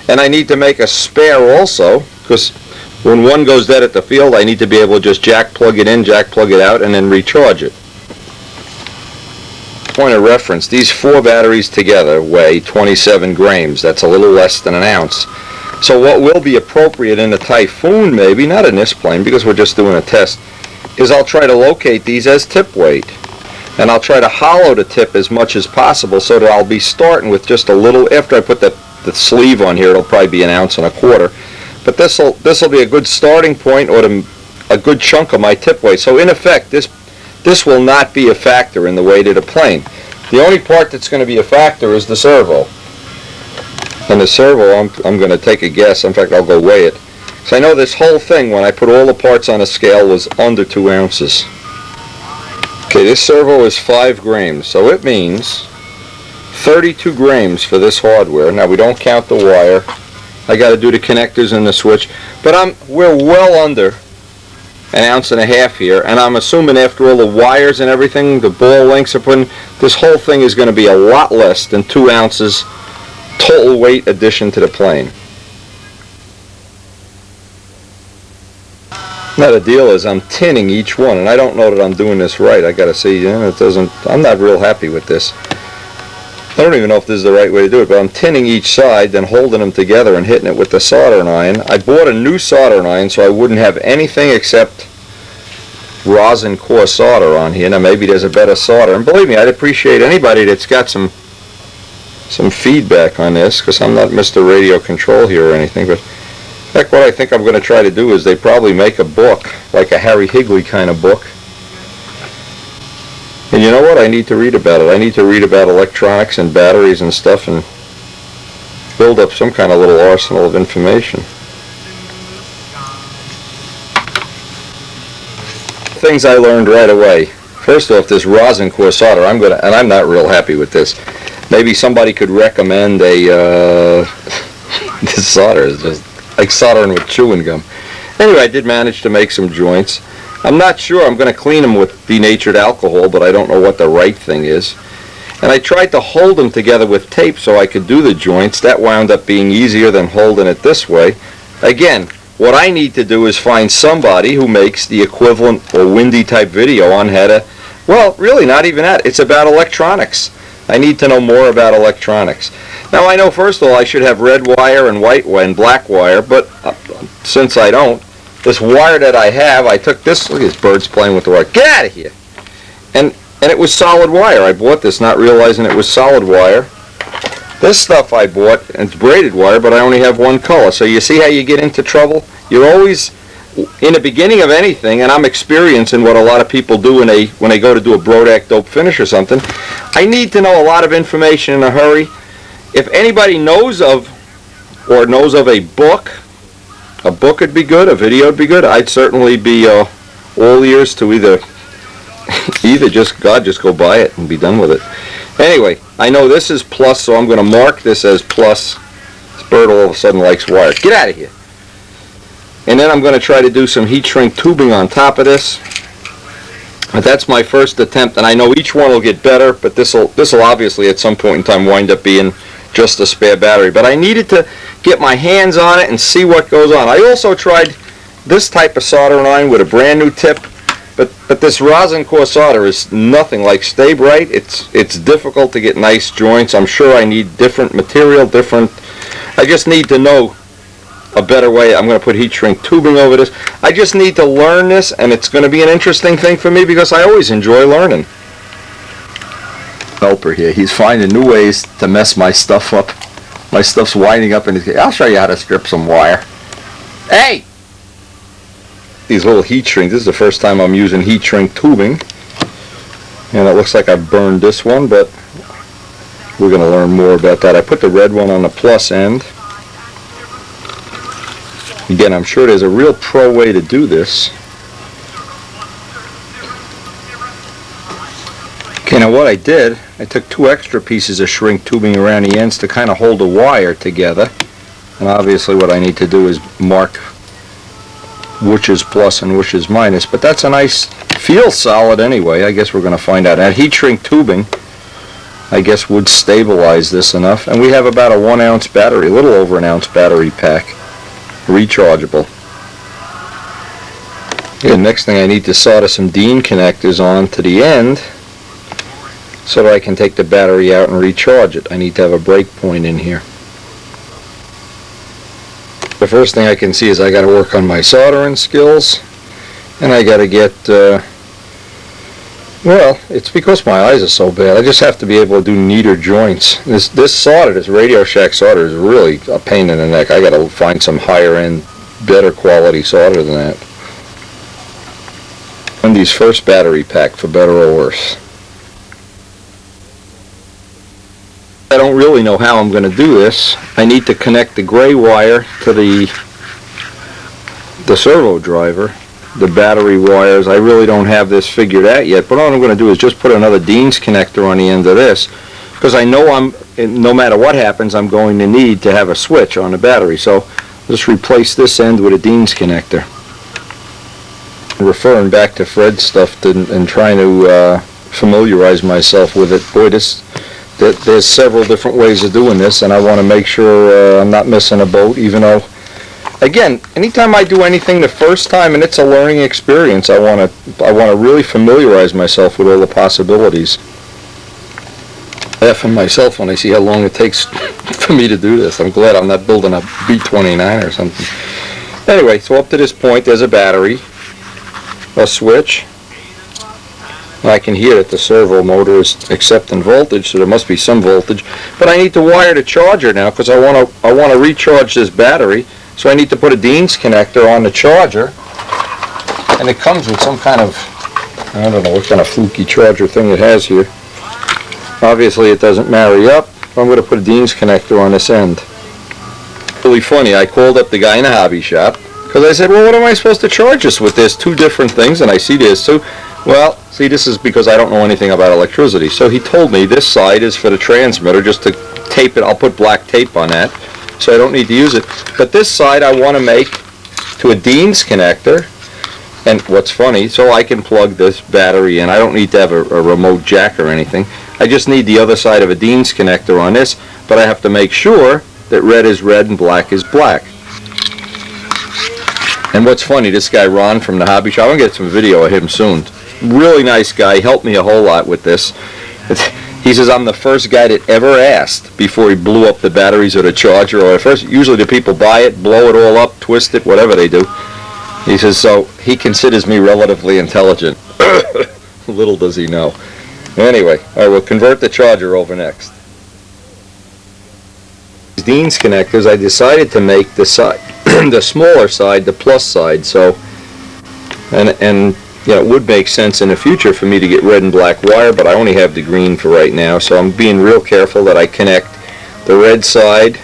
And I need to make a spare also, because when one goes dead at the field, I need to be able to just jack plug it in, jack plug it out, and then recharge it. Point of reference, these 4 batteries together weigh 27 grams. That's a little less than an ounce. So what will be appropriate in a Typhoon, maybe, not in this plane because we're just doing a test, is I'll try to locate these as tip weight. And I'll try to hollow the tip as much as possible so that I'll be starting with just a little, after I put the sleeve on here, it'll probably be 1.25 ounces. But this'll be a good starting point, or a good chunk of my tip weight. So in effect, this will not be a factor in the weight of the plane. The only part that's going to be a factor is the servo. And the servo, I'm going to take a guess. In fact, I'll go weigh it. So I know this whole thing, when I put all the parts on a scale, was under 2 ounces. Okay, this servo is 5 grams, so it means 32 grams for this hardware. Now we don't count the wire. I got to do the connectors and the switch, but we're well under 1.5 ounces here, and I'm assuming after all the wires and everything, the ball links are put in, this whole thing is going to be a lot less than 2 ounces total weight addition to the plane. Now the deal is I'm tinning each one, and I don't know that I'm doing this right. I got to see, I'm not real happy with this. I don't even know if this is the right way to do it, but I'm tinning each side, then holding them together and hitting it with the soldering iron. I bought a new soldering iron so I wouldn't have anything except rosin core solder on here. Now maybe there's a better solder, and believe me, I'd appreciate anybody that's got some feedback on this, because I'm not Mr. Radio Control here or anything. But heck, what I think I'm going to try to do is they probably make a book, like a Harry Higley kind of book. And you know what? I need to read about it. I need to read about electronics and batteries and stuff and build up some kind of little arsenal of information. Things I learned right away. First off, this rosin core solder, and I'm not real happy with this. Maybe somebody could recommend a this solder is just like soldering with chewing gum. Anyway, I did manage to make some joints. I'm not sure. I'm going to clean them with denatured alcohol, but I don't know what the right thing is. And I tried to hold them together with tape so I could do the joints. That wound up being easier than holding it this way. Again, what I need to do is find somebody who makes the equivalent or windy type video on how to, well, really not even that. It's about electronics. I need to know more about electronics. Now I know first of all I should have red wire and white wire and black wire, but since I don't, this wire that I have, I took this, look at these birds playing with the wire, get out of here! And it was solid wire. I bought this not realizing it was solid wire. This stuff I bought, and it's braided wire, but I only have one color. So you see how you get into trouble? You're always, in the beginning of anything, and I'm experiencing what a lot of people do when they go to do a Brodak dope finish or something, I need to know a lot of information in a hurry. If anybody knows of a book would be good, a video would be good. I'd certainly be all ears to either just go buy it and be done with it. Anyway, I know this is plus, so I'm going to mark this as plus. This bird all of a sudden likes wire. Get out of here. And then I'm going to try to do some heat shrink tubing on top of this. But that's my first attempt, and I know each one will get better, but this will obviously at some point in time wind up being just a spare battery. But I needed to get my hands on it and see what goes on. I also tried this type of soldering iron with a brand new tip, but this rosin core solder is nothing like Stay Bright. It's difficult to get nice joints. I'm sure I need different material, I just need to know a better way. I'm going to put heat shrink tubing over this. I just need to learn this, and it's going to be an interesting thing for me because I always enjoy learning. Helper here, he's finding new ways to mess my stuff up. My stuff's winding up in his case. I'll show you how to strip some wire. Hey! These little heat shrink, this is the first time I'm using heat shrink tubing. And it looks like I burned this one, but we're going to learn more about that. I put the red one on the plus end. Again, I'm sure there's a real pro way to do this. Okay, now what I did, I took 2 extra pieces of shrink tubing around the ends to kind of hold the wire together. And obviously what I need to do is mark which is plus and which is minus, but that's a nice, feels solid anyway. I guess we're going to find out. That heat shrink tubing, I guess, would stabilize this enough. And we have about a 1 ounce battery, a little over an ounce battery pack, rechargeable. And next thing, I need to solder some DIN connectors on to the end so that I can take the battery out and recharge it. I need to have a break point in here. The first thing I can see is I got to work on my soldering skills, and I got to get, well, it's because my eyes are so bad. I just have to be able to do neater joints. This solder, this Radio Shack solder, is really a pain in the neck. I got to find some higher end, better quality solder than that. Wendy's first battery pack, for better or worse. I don't really know how I'm going to do this. I need to connect the gray wire to the servo driver, the battery wires. I really don't have this figured out yet, but all I'm going to do is just put another DIN's connector on the end of this, because I know no matter what happens, I'm going to need to have a switch on the battery. So just replace this end with a DIN's connector. Referring back to Fred's stuff and trying to familiarize myself with it, boy, there's several different ways of doing this, and I want to make sure I'm not missing a boat, even though, again, anytime I do anything the first time and it's a learning experience, I want to really familiarize myself with all the possibilities. I laugh at myself when I see how long it takes for me to do this. I'm glad I'm not building a B-29 or something. Anyway, so up to this point, there's a battery, a switch. I can hear that the servo motor is accepting voltage, so there must be some voltage. But I need to wire the charger now because I want to recharge this battery. So I need to put a DIN's connector on the charger, and it comes with some kind of, I don't know what kind of fluky charger thing it has here. Obviously it doesn't marry up. I'm going to put a DIN's connector on this end. Really funny. I called up the guy in the hobby shop because I said, well, what am I supposed to charge this with? There's two different things, and I see there's two. Well, see, this is because I don't know anything about electricity. So he told me this side is for the transmitter, just to tape it. I'll put black tape on that, so I don't need to use it. But this side I want to make to a DIN's connector. And what's funny, so I can plug this battery in. I don't need to have a remote jack or anything. I just need the other side of a DIN's connector on this, but I have to make sure that red is red and black is black. And what's funny, this guy Ron from the hobby shop, I'm going to get some video of him soon. Really nice guy, helped me a whole lot with this. He says I'm the first guy that ever asked before he blew up the batteries or the charger, or first, usually the people buy it, blow it all up, twist it, whatever they do. He says, so he considers me relatively intelligent. Little does he know. Anyway, I will convert the charger over next. These DIN's connectors, I decided to make the side, the smaller side, the plus side. So, and you know, it would make sense in the future for me to get red and black wire, but I only have the green for right now. So I'm being real careful that I connect the red side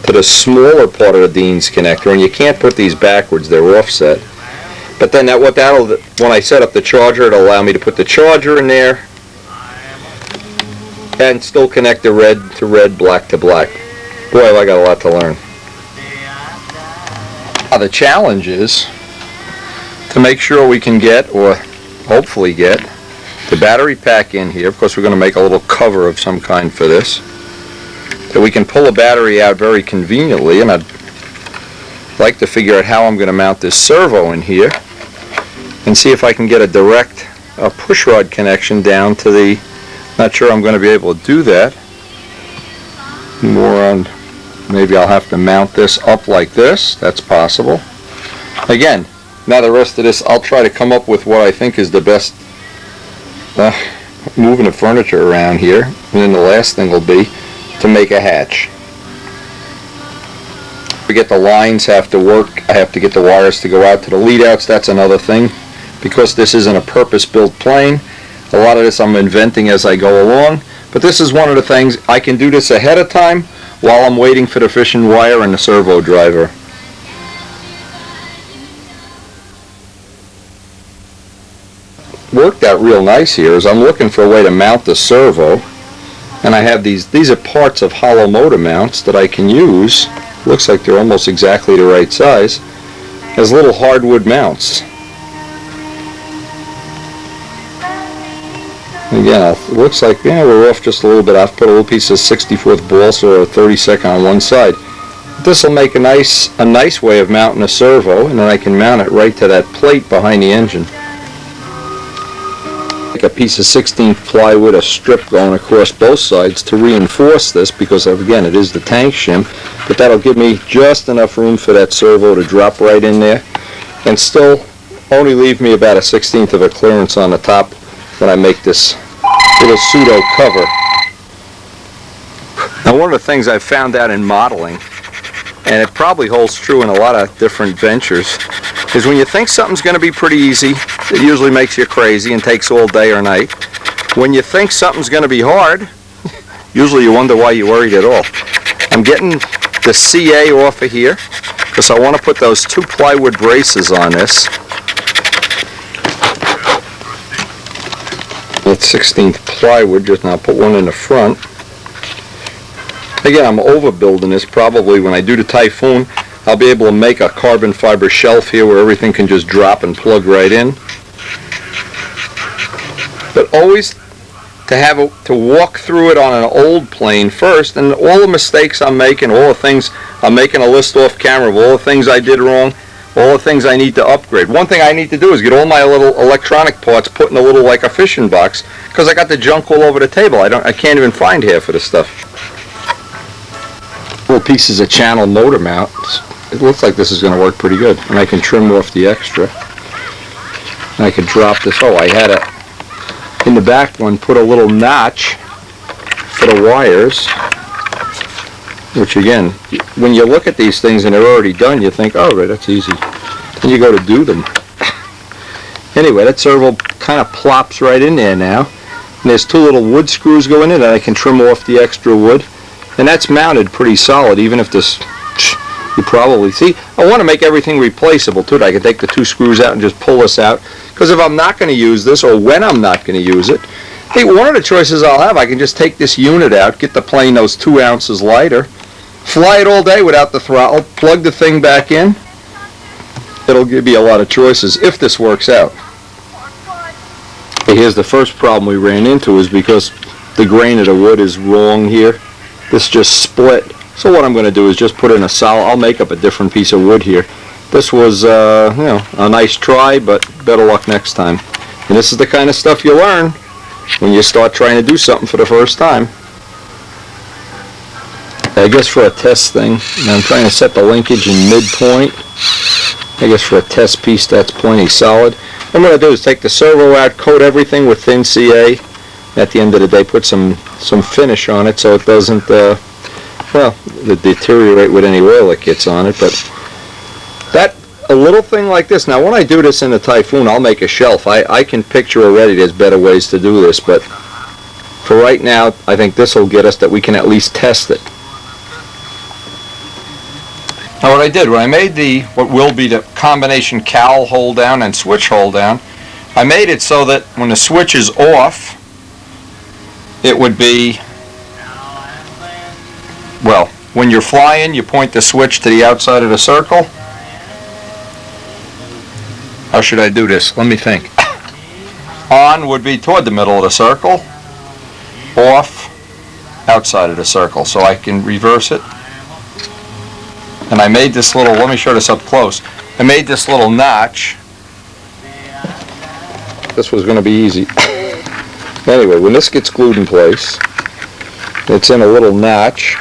to the smaller part of the DIN's connector, and you can't put these backwards, they're offset. But then when I set up the charger, it'll allow me to put the charger in there and still connect the red to red, black to black. Boy, have I got a lot to learn. Now the challenge is to make sure we can get, or hopefully get, the battery pack in here. Of course, we're going to make a little cover of some kind for this, that we can pull a battery out very conveniently. And I'd like to figure out how I'm going to mount this servo in here and see if I can get a direct push rod connection down to the, not sure I'm going to be able to do that. More on, maybe I'll have to mount this up like this. That's possible. Again, now the rest of this, I'll try to come up with what I think is the best moving the furniture around here. And then the last thing will be to make a hatch. We get the lines have to work. I have to get the wires to go out to the lead outs. That's another thing. Because this isn't a purpose-built plane, a lot of this I'm inventing as I go along. But this is one of the things, I can do this ahead of time while I'm waiting for the fishing wire and the servo driver. Worked out real nice here is I'm looking for a way to mount the servo, and I have these are parts of hollow motor mounts that I can use. Looks like they're almost exactly the right size. as little hardwood mounts. Again, it looks like, yeah, we're off just a little bit. I've put a little piece of 64th balsa or a 32nd on one side. This will make a nice way of mounting a servo, and then I can mount it right to that plate behind the engine. Like a piece of 16th plywood, a strip going across both sides to reinforce this, because again, it is the tank shim, but that'll give me just enough room for that servo to drop right in there, and still only leave me about a 1/16 of a clearance on the top when I make this little pseudo cover. Now, one of the things I've found out in modeling, and it probably holds true in a lot of different ventures, is when you think something's going to be pretty easy, it usually makes you crazy and takes all day or night. When you think something's going to be hard, usually you wonder why you worried at all. I'm getting the CA off of here because I want to put those 2 plywood braces on this. That's 16th plywood, just now put one in the front. Again, I'm overbuilding this. Probably when I do the Typhoon, I'll be able to make a carbon fiber shelf here where everything can just drop and plug right in. But always to walk through it on an old plane first, and all the mistakes I'm making, all the things I'm making a list off camera of all the things I did wrong, all the things I need to upgrade. One thing I need to do is get all my little electronic parts put in a little, like a fishing box, because I got the junk all over the table. I can't even find half of the stuff. Little pieces of channel motor mount. It looks like this is going to work pretty good, and I can trim off the extra. And I can drop this. Oh, I had it in the back one, put a little notch for the wires, which again, when you look at these things and they're already done, you think, oh, right, that's easy. Then you go to do them. Anyway, that servo kind of plops right in there now. And there's 2 little wood screws going in, and I can trim off the extra wood. And that's mounted pretty solid, even if this, you probably see. I want to make everything replaceable too. I can take the 2 screws out and just pull this out. Because if I'm not going to use this, or when I'm not going to use it, hey, one of the choices I'll have, I can just take this unit out, get the plane those 2 ounces lighter, fly it all day without the throttle, plug the thing back in. It'll give you a lot of choices if this works out. Hey, here's the first problem we ran into, is because the grain of the wood is wrong here. This just split. So what I'm going to do is just put in a solid, I'll make up a different piece of wood here. This was, you know, a nice try, but better luck next time. And this is the kind of stuff you learn when you start trying to do something for the first time. I guess for a test thing, I'm trying to set the linkage in midpoint. I guess for a test piece that's plenty solid. What I'm going to do is take the servo out, coat everything with thin CA. At the end of the day, put some finish on it so it doesn't, well, deteriorate with any oil that gets on it. But that, a little thing like this, now when I do this in the Typhoon, I'll make a shelf. I can picture already there's better ways to do this, but for right now, I think this will get us that we can at least test it. Now what I did, when I made the, what will be the combination cowl hold down and switch hold down, I made it so that when the switch is off, it would be, well, when you're flying, you point the switch to the outside of the circle. How should I do this? Let me think. On would be toward the middle of the circle. Off, outside of the circle. So I can reverse it. And I made this little, let me show this up close. I made this little notch. This was going to be easy. Anyway, when this gets glued in place, it's in a little notch.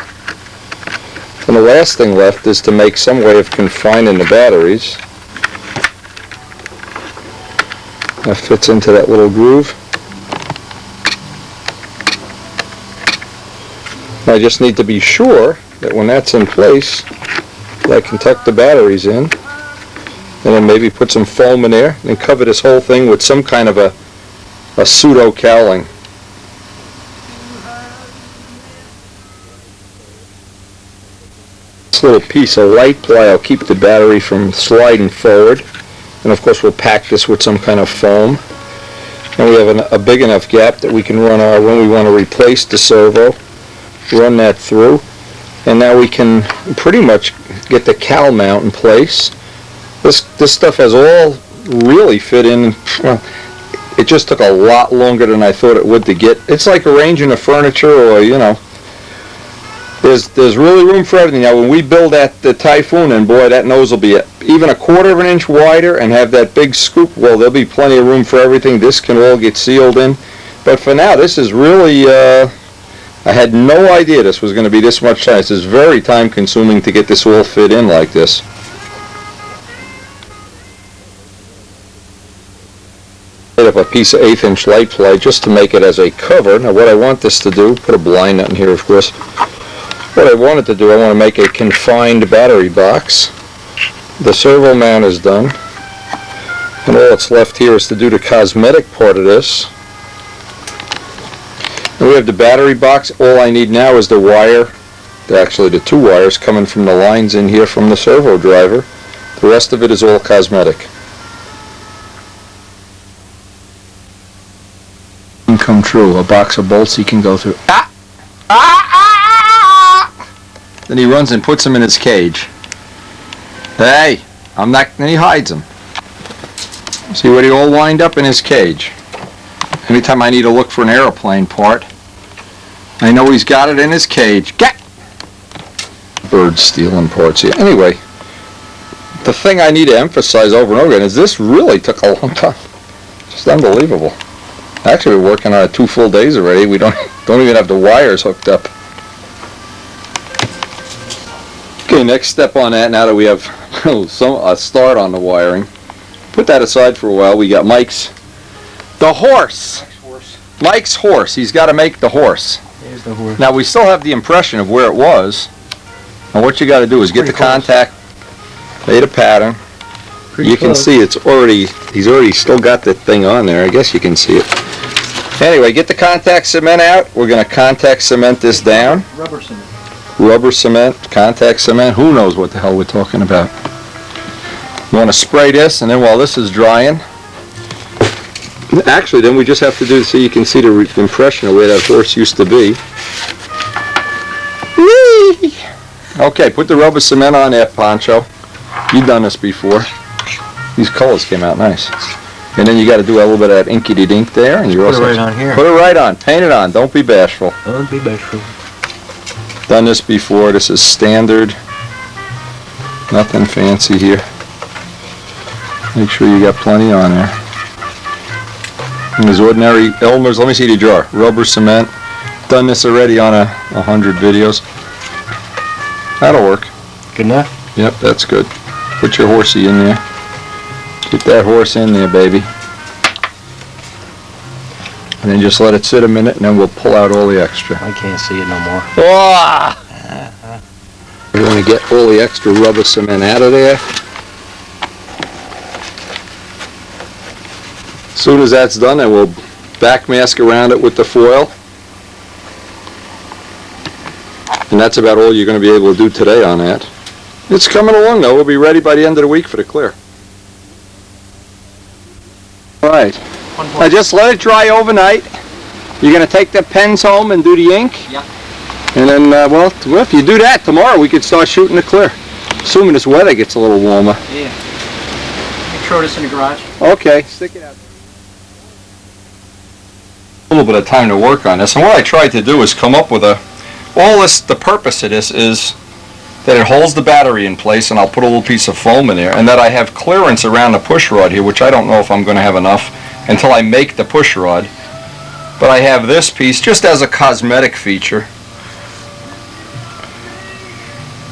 And the last thing left is to make some way of confining the batteries. That fits into that little groove. I just need to be sure that when that's in place, I can tuck the batteries in, and then maybe put some foam in there, and cover this whole thing with some kind of a pseudo cowling. This little piece of light ply will keep the battery from sliding forward, and of course we'll pack this with some kind of foam. And we have a big enough gap that we can run our, when we want to replace the servo, run that through. And now we can pretty much get the cowl mount in place. This stuff has all really fit in. Well, it just took a lot longer than I thought it would to get. It's like arranging a furniture, or you know, there's really room for everything. Now, when we build the Typhoon, and boy, that nose will be even a quarter of an inch wider and have that big scoop. Well, there'll be plenty of room for everything. This can all get sealed in. But for now, this is really. I had no idea this was going to be this much time. This is very time consuming to get this all fit in like this. Up a piece of 1/8 inch light ply just to make it as a cover. Now what I want this to do, put a blind nut in here of course. What I wanted to do, I want to make a confined battery box. The servo mount is done. And all that's left here is to do the cosmetic part of this. And we have the battery box. All I need now is the wire, actually the 2 wires coming from the lines in here from the servo driver. The rest of it is all cosmetic. Come true, a box of bolts he can go through. Then he runs and puts them in his cage. Hey, I'm not. Then he hides them. See what he all lined up in his cage. Anytime I need to look for an aeroplane part, I know he's got it in his cage. Get! Bird stealing parts here. Anyway, the thing I need to emphasize over and over again is this really took a long time. Just unbelievable. Actually, we're working on it 2 full days already. We don't even have the wires hooked up. Okay, next step on that. Now that we have a start on the wiring, put that aside for a while. We got the horse. Mike's horse. He's got to make the horse. There's the horse. Now we still have the impression of where it was. And what you got to do is get the contact, lay the pattern. You can see he's already still got the thing on there. I guess you can see it. Anyway, get the contact cement out. We're going to contact cement this down. Rubber cement. Rubber cement, contact cement. Who knows what the hell we're talking about. You want to spray this, and then while this is drying, actually then we just have to do so you can see the impression of where that horse used to be. Whee! Okay, put the rubber cement on there, Poncho. You've done this before. These colors came out nice. And then you got to do a little bit of that inky dink there, and you're also put it right on here. Put it right on. Paint it on. Don't be bashful. Don't be bashful. Done this before. This is standard. Nothing fancy here. Make sure you got plenty on there. And there's ordinary Elmer's. Let me see the jar. Rubber cement. Done this already on 100 videos. That'll work. Good enough? Yep, that's good. Put your horsey in there. Get that horse in there, baby. And then just let it sit a minute, and then we'll pull out all the extra. I can't see it no more. Oh! We're going to get all the extra rubber cement out of there. As soon as that's done, then we'll backmask around it with the foil. And that's about all you're going to be able to do today on that. It's coming along though. We'll be ready by the end of the week for the clear. Alright. Now just let it dry overnight. You're going to take the pens home and do the ink. Yeah. And then, well, if you do that tomorrow, we could start shooting the clear. Assuming this weather gets a little warmer. Yeah. You throw this in the garage. Okay. Stick it out. A little bit of time to work on this. And what I tried to do is come up with the purpose of this is that it holds the battery in place, and I'll put a little piece of foam in there, and that I have clearance around the push rod here, which I don't know if I'm going to have enough until I make the push rod. But I have this piece just as a cosmetic feature.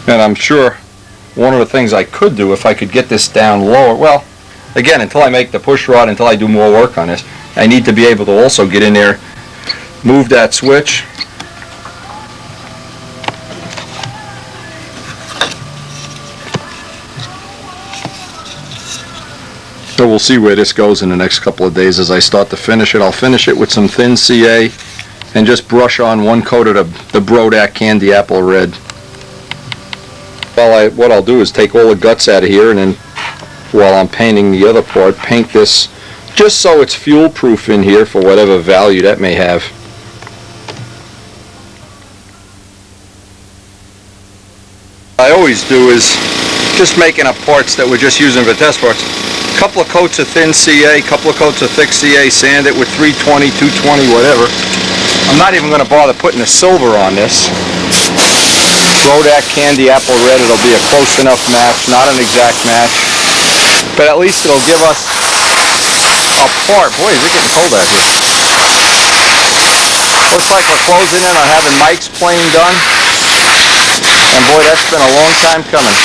And I'm sure one of the things I could do if I could get this down lower, well, again, until I make the push rod, until I do more work on this, I need to be able to also get in there, move that switch. So we'll see where this goes in the next couple of days as I start to finish it. I'll finish it with some thin CA and just brush on one coat of the Brodak Candy Apple Red. Well, what I'll do is take all the guts out of here, and then while I'm painting the other part, paint this just so it's fuel proof in here for whatever value that may have. What I always do is just making up parts that we're just using for test parts. A couple of coats of thin CA, couple of coats of thick CA, sand it with 320, 220, whatever. I'm not even going to bother putting a silver on this. Throw that candy apple red, it'll be a close enough match, not an exact match. But at least it'll give us a part. Boy, is it getting cold out here. Looks like we're closing in on having Mike's plane done. And boy, that's been a long time coming.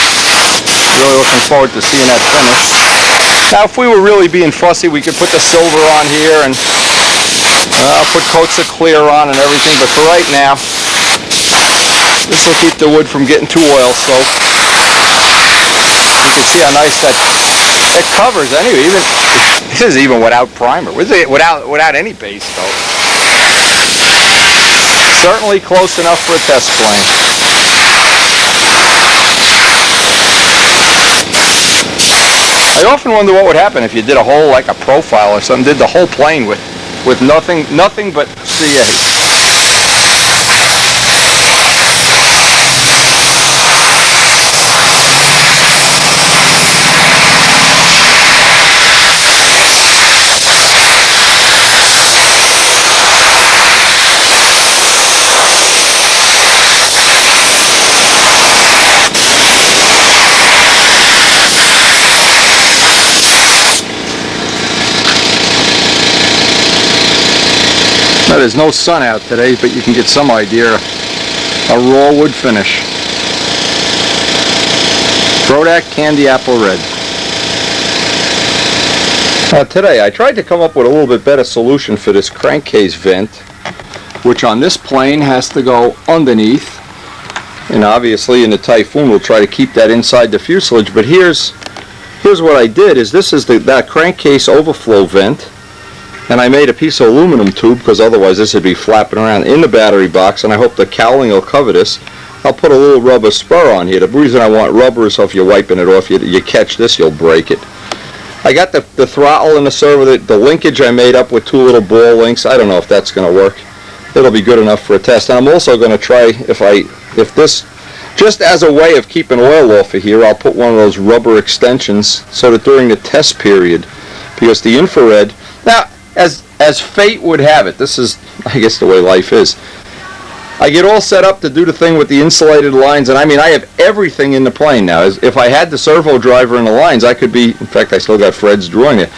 Really looking forward to seeing that finished. Now, if we were really being fussy, we could put the silver on here and put coats of clear on and everything. But for right now, this will keep the wood from getting too oil soaked. You can see how nice that it covers. Anyway, even this is even without primer. Without any base coat. Certainly close enough for a test plane. I often wonder what would happen if you did a whole, like a profile or something, did the whole plane with nothing but CA. Now, there's no sun out today, but you can get some idea. A raw wood finish. Throw that candy apple red. Now today I tried to come up with a little bit better solution for this crankcase vent, which on this plane has to go underneath. And obviously in the Typhoon we'll try to keep that inside the fuselage. But here's what I did. This is that crankcase overflow vent. And I made a piece of aluminum tube, because otherwise this would be flapping around in the battery box, and I hope the cowling will cover this. I'll put a little rubber spur on here. The reason I want rubber is so if you're wiping it off, you catch this, you'll break it. I got the throttle and the servo, the linkage I made up with two little ball links. I don't know if that's going to work. It'll be good enough for a test. And I'm also going to try, if this, just as a way of keeping oil off of here, I'll put one of those rubber extensions so that during the test period, because the infrared, now, as fate would have it, this is, I guess, the way life is. I get all set up to do the thing with the insulated lines, and I mean, I have everything in the plane now. If I had the servo driver in the lines, I could be, in fact, I still got Fred's drawing it.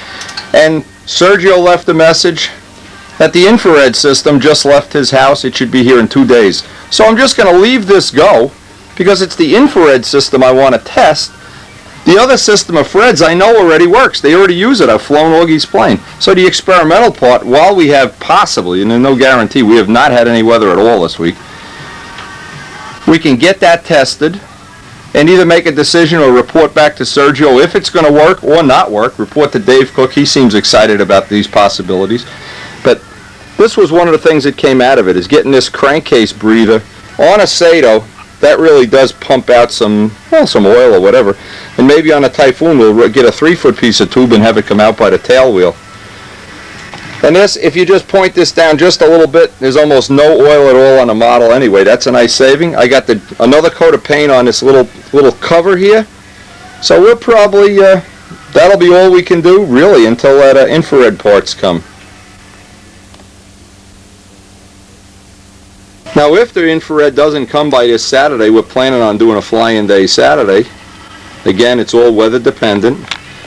And Sergio left a message that the infrared system just left his house. It should be here in 2 days. So I'm just going to leave this go, because it's the infrared system I want to test. The other system of Fred's I know already works. They already use it. I've flown Augie's plane. So the experimental part, while we have possibly, and there's no guarantee, we have not had any weather at all this week, we can get that tested and either make a decision or report back to Sergio if it's going to work or not work. Report to Dave Cook. He seems excited about these possibilities. But this was one of the things that came out of it, is getting this crankcase breather on a Servo. That really does pump out some oil or whatever. And maybe on a Typhoon we'll get a 3-foot piece of tube and have it come out by the tail wheel. And this, if you just point this down just a little bit, there's almost no oil at all on the model anyway. That's a nice saving. I got another coat of paint on this little cover here. So we're probably, that'll be all we can do really until that infrared parts come. Now, if the infrared doesn't come by this Saturday, we're planning on doing a fly-in day Saturday. Again, it's all weather dependent.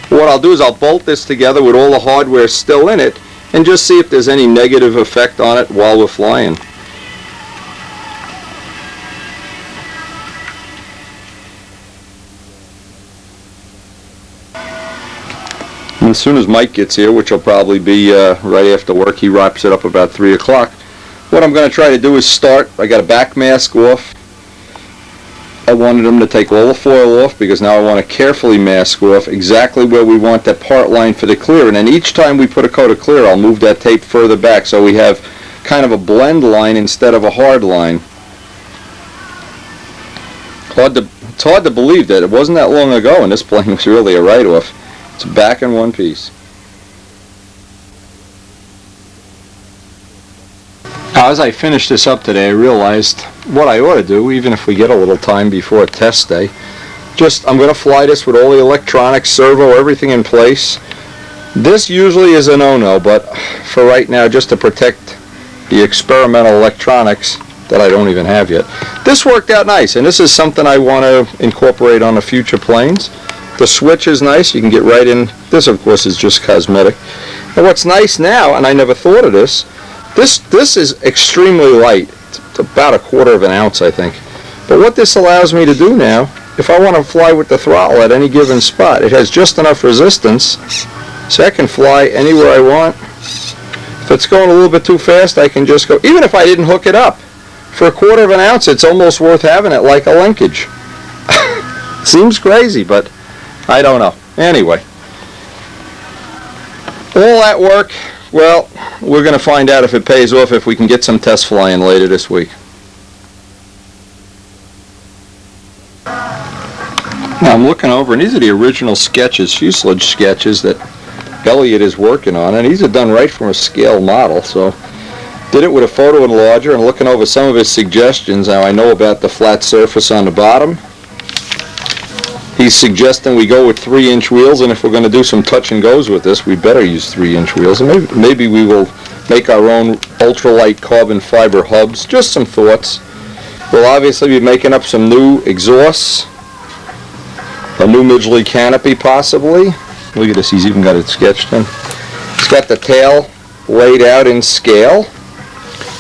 What I'll do is I'll bolt this together with all the hardware still in it and just see if there's any negative effect on it while we're flying. And as soon as Mike gets here, which will probably be right after work, he wraps it up about 3 o'clock. What I'm going to try to do is start. I got a back mask off. I wanted them to take all the foil off because now I want to carefully mask off exactly where we want that part line for the clear. And then each time we put a coat of clear, I'll move that tape further back so we have kind of a blend line instead of a hard line. It's hard to believe that it wasn't that long ago and this plane was really a write-off. It's back in one piece. Now, as I finished this up today, I realized what I ought to do, even if we get a little time before test day, I'm going to fly this with all the electronics, servo, everything in place. This usually is a no-no, but for right now, just to protect the experimental electronics that I don't even have yet, this worked out nice, and this is something I want to incorporate on the future planes. The switch is nice. You can get right in. This, of course, is just cosmetic. And what's nice now, and I never thought of this, this is extremely light. It's about 1/4 of an ounce, I think. But what this allows me to do now, if I want to fly with the throttle at any given spot, it has just enough resistance so I can fly anywhere I want. If it's going a little bit too fast, I can just go, even if I didn't hook it up. For 1/4 of an ounce, it's almost worth having it like a linkage. Seems crazy, but I don't know. Anyway, all that work, well, we're going to find out if it pays off if we can get some test flying later this week. Now I'm looking over, and these are the original sketches, fuselage sketches that Elliot is working on, and these are done right from a scale model, so did it with a photo enlarger and looking over some of his suggestions. Now I know about the flat surface on the bottom. He's suggesting we go with 3-inch wheels, and if we're going to do some touch and goes with this, we better use 3-inch wheels. And maybe we will make our own ultralight carbon fiber hubs. Just some thoughts. We'll obviously be making up some new exhausts, a new Midgley canopy possibly. Look at this, he's even got it sketched in. He's got the tail laid out in scale,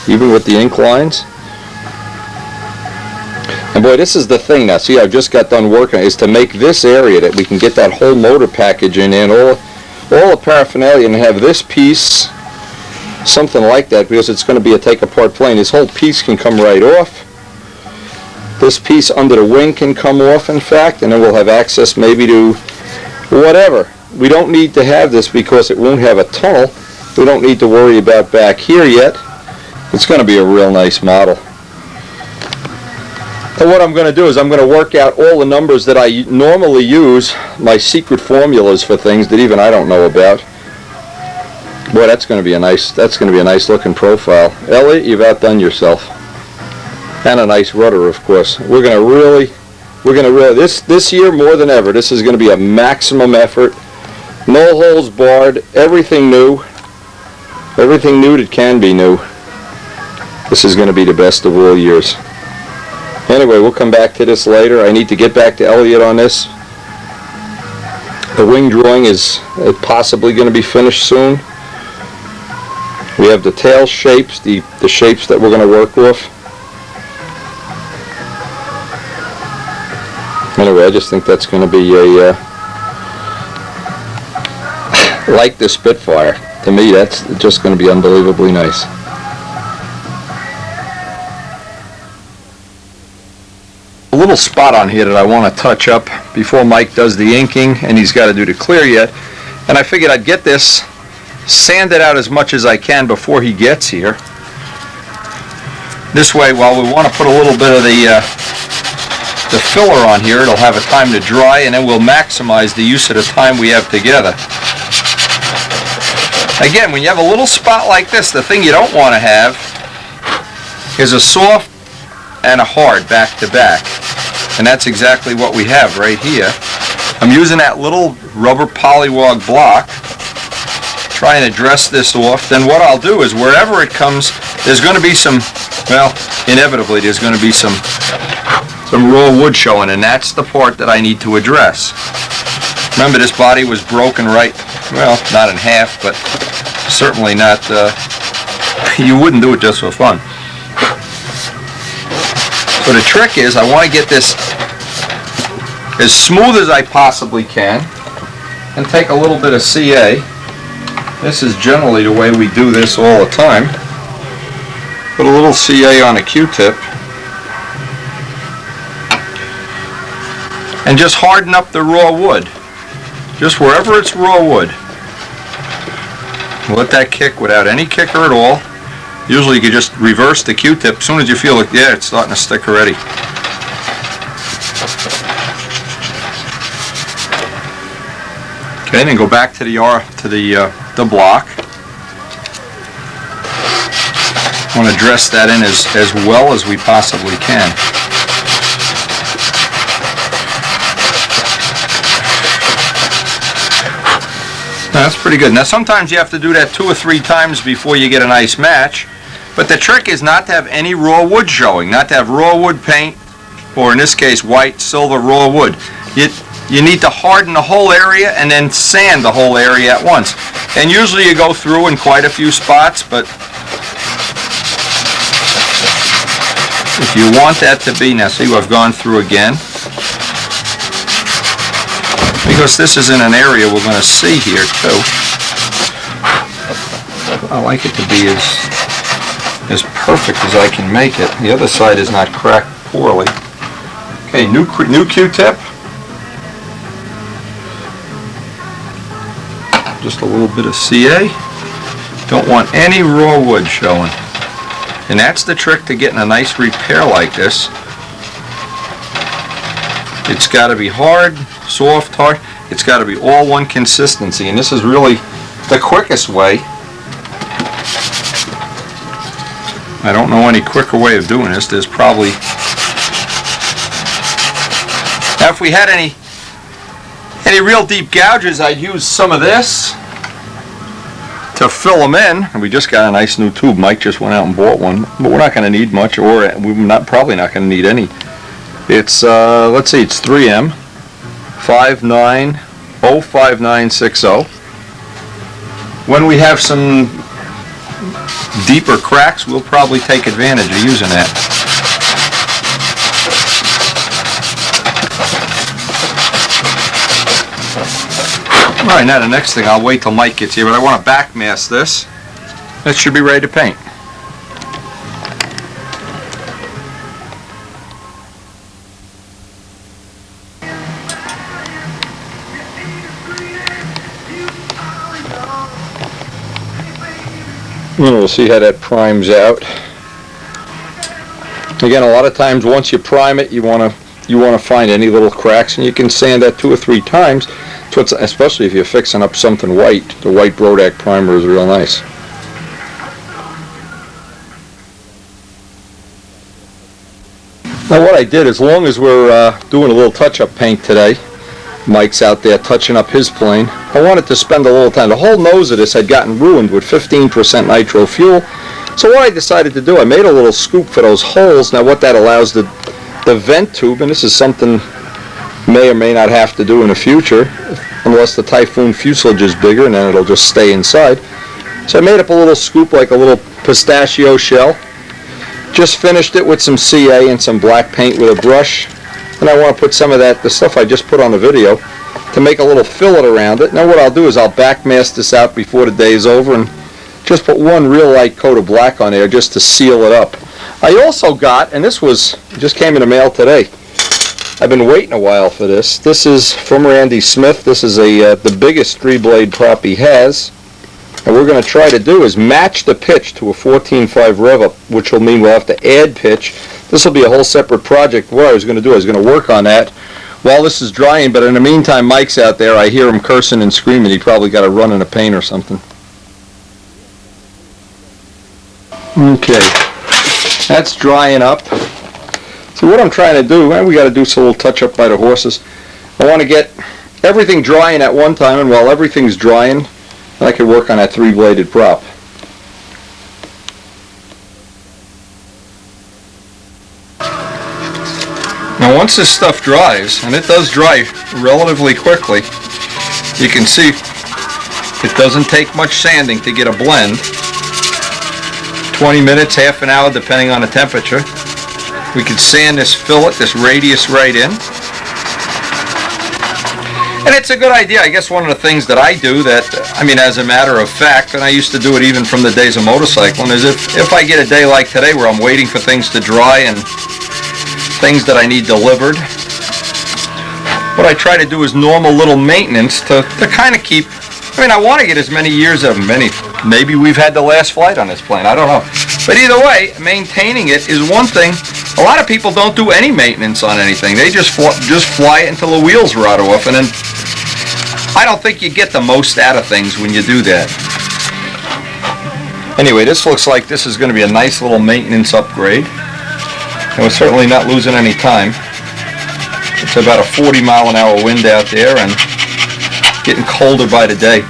even with the ink lines. And boy, this is the thing now. See, I've just got done working, is to make this area that we can get that whole motor package in and all the paraphernalia, and have this piece something like that, because it's going to be a take-apart plane. This whole piece can come right off. This piece under the wing can come off, in fact, and then we'll have access maybe to whatever. We don't need to have this because it won't have a tunnel. We don't need to worry about back here yet. It's going to be a real nice model. And what I'm going to do is I'm going to work out all the numbers that I normally use, my secret formulas for things that even I don't know about. Boy, that's going to be a nice looking profile. Elliot, you've outdone yourself. And a nice rudder, of course. We're going to really this year more than ever, this is going to be a maximum effort. No holes barred, everything new that can be new. This is going to be the best of all years. Anyway, we'll come back to this later. I need to get back to Elliot on this. The wing drawing is possibly going to be finished soon. We have the tail shapes, the shapes that we're going to work with. Anyway, I just think that's going to be a like the Spitfire. To me, that's just going to be unbelievably nice. A little spot on here that I want to touch up before Mike does the inking, and he's got to do the clear yet. And I figured I'd get this sanded out as much as I can before he gets here. This way, while we want to put a little bit of the filler on here, it'll have a time to dry, and then we'll maximize the use of the time we have together. Again, when you have a little spot like this, the thing you don't want to have is a soft and a hard back to back. And that's exactly what we have right here. I'm using that little rubber polywog block, trying to dress this off. Then what I'll do is wherever it comes, there's going to be some, well, inevitably there's going to be some raw wood showing, and that's the part that I need to address. Remember, this body was broken right, well, not in half, but certainly not, you wouldn't do it just for fun. So the trick is I want to get this as smooth as I possibly can and take a little bit of CA. This is generally the way we do this all the time. Put a little CA on a Q-tip and just harden up the raw wood. Just wherever it's raw wood. Let that kick without any kicker at all. Usually you can just reverse the Q-tip as soon as you feel like, yeah, it's starting to stick already. Okay, then go back to the block. I want to dress that in as well as we possibly can. That's pretty good. Now sometimes you have to do that 2 or 3 times before you get a nice match. But the trick is not to have any raw wood showing, not to have raw wood paint, or in this case white, silver, raw wood. You need to harden the whole area and then sand the whole area at once. And usually you go through in quite a few spots, but if you want that to be, now see I've gone through again, because this is in an area we're going to see here too. I like it to be as perfect as I can make it. The other side is not cracked poorly. Okay, new Q-tip. Just a little bit of CA. Don't want any raw wood showing. And that's the trick to getting a nice repair like this. It's got to be hard, soft, hard. It's got to be all one consistency. And this is really the quickest way. I don't know any quicker way of doing this. There's probably... Now if we had any real deep gouges, I'd use some of this to fill them in. And we just got a nice new tube. Mike just went out and bought one. But we're not going to need much, or we're probably not going to need any. It's, let's see, it's 3M 5905960. When we have some deeper cracks, we'll probably take advantage of using that. Alright, now the next thing, I'll wait till Mike gets here, but I want to backmask this. That should be ready to paint. We'll see how that primes out. Again, a lot of times once you prime it, you want to find any little cracks, and you can sand that 2 or 3 times. Especially if you're fixing up something white. The white Brodak primer is real nice. Now what I did, as long as we're doing a little touch-up paint today, Mike's out there touching up his plane, I wanted to spend a little time. The whole nose of this had gotten ruined with 15% nitro fuel. So what I decided to do, I made a little scoop for those holes. Now what that allows the vent tube, and this is something may or may not have to do in the future, unless the Typhoon fuselage is bigger, and then it'll just stay inside. So I made up a little scoop like a little pistachio shell. Just finished it with some CA and some black paint with a brush. And I want to put some of that, the stuff I just put on the video, to make a little fillet around it. Now what I'll do is I'll backmask this out before the day is over and just put one real light coat of black on there just to seal it up. I also got, and this just came in the mail today, I've been waiting a while for this. This is from Randy Smith. This is the biggest 3-blade prop he has. And what we're going to try to do is match the pitch to a 14.5 rev up, which will mean we'll have to add pitch. This will be a whole separate project. What I was going to do, I was going to work on that while this is drying, but in the meantime, Mike's out there. I hear him cursing and screaming. He probably got a run in the paint or something. Okay, that's drying up. So what I'm trying to do, we got to do a little touch up by the horses. I want to get everything drying at one time, and while everything's drying, I can work on that 3-bladed prop. Now once this stuff dries, and it does dry relatively quickly, you can see it doesn't take much sanding to get a blend. 20 minutes, half an hour, depending on the temperature. We can sand this fillet, this radius right in. And it's a good idea. I guess one of the things that I do that, I mean, as a matter of fact, and I used to do it even from the days of motorcycling, is if I get a day like today where I'm waiting for things to dry and things that I need delivered, what I try to do is normal little maintenance to kind of keep, I mean, I want to get as many years of them. Maybe we've had the last flight on this plane, I don't know. But either way, maintaining it is one thing. A lot of people don't do any maintenance on anything. They just fly it until the wheels rot off, and then I don't think you get the most out of things when you do that. Anyway, this looks like this is going to be a nice little maintenance upgrade. And we're certainly not losing any time. It's about a 40-mile-an-hour wind out there and getting colder by the day.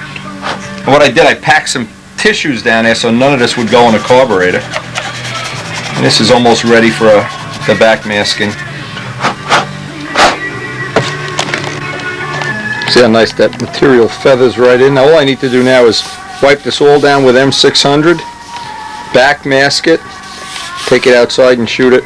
And what I did, I packed some tissues down there so none of this would go in the carburetor. And this is almost ready for the backmasking. See how nice that material feathers right in. Now all I need to do now is wipe this all down with M600, backmask it, take it outside and shoot it.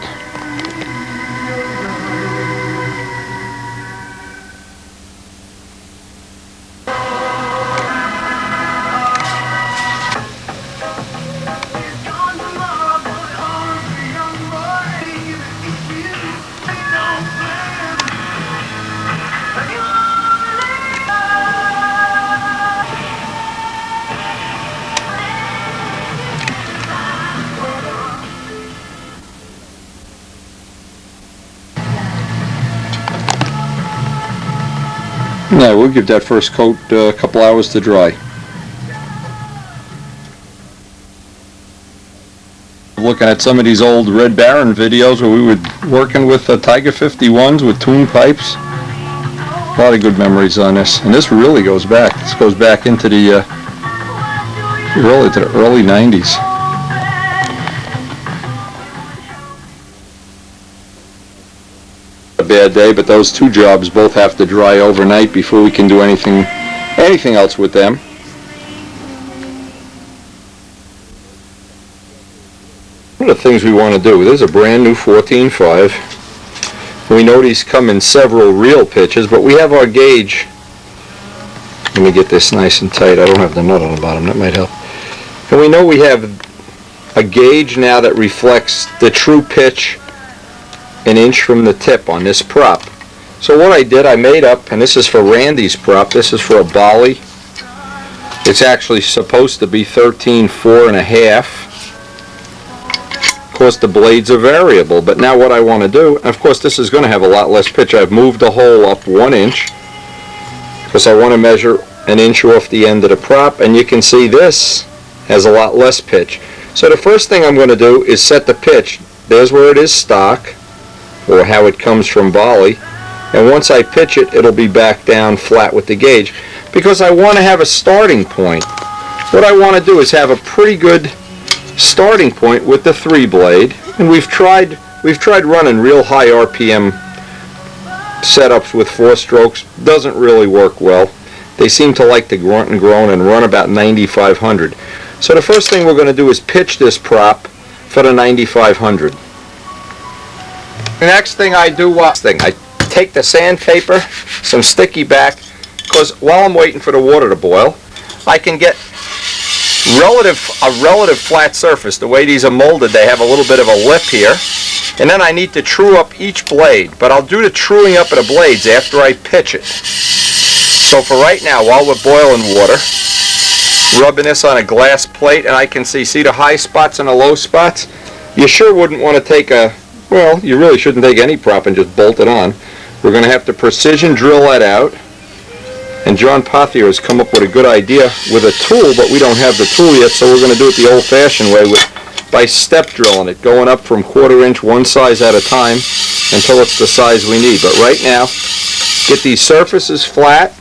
Yeah, we'll give that first coat a couple hours to dry. Looking at some of these old Red Baron videos where we were working with Tiger 51s with tune pipes. A lot of good memories on this, and this really goes back. This goes back into the early 90s. Bad day, but those two jobs both have to dry overnight before we can do anything else with them. One of the things we want to do, there's a brand new 14.5. We know these come in several reel pitches, but we have our gauge. Let me get this nice and tight. I don't have the nut on the bottom, that might help. And we know we have a gauge now that reflects the true pitch an inch from the tip on this prop. So what I did, I made up, and this is for Randy's prop, this is for a Bali. It's actually supposed to be 13.4.5. Of course the blades are variable, but now what I want to do, and of course this is going to have a lot less pitch. I've moved the hole up 1 inch because I want to measure an inch off the end of the prop, and you can see this has a lot less pitch. So the first thing I'm going to do is set the pitch. There's where it is stock, or how it comes from Bali, and once I pitch it, it'll be back down flat with the gauge, because I want to have a starting point. What I want to do is have a pretty good starting point with the 3-blade, and we've tried running real high RPM setups with 4 strokes. Doesn't really work well. They seem to like to grunt and groan and run about 9,500. So the first thing we're going to do is pitch this prop for the 9,500. The next thing I do, I take the sandpaper, some sticky back, because while I'm waiting for the water to boil, I can get a relative flat surface. The way these are molded, they have a little bit of a lip here, and then I need to true up each blade, but I'll do the truing up of the blades after I pitch it. So for right now, while we're boiling water, rubbing this on a glass plate, and I can see the high spots and the low spots. You sure wouldn't want to take well, you really shouldn't take any prop and just bolt it on. We're going to have to precision drill that out. And John Pothier has come up with a good idea with a tool, but we don't have the tool yet, so we're going to do it the old-fashioned way by step drilling it, going up from 1/4 inch, one size at a time, until it's the size we need. But right now, get these surfaces flat.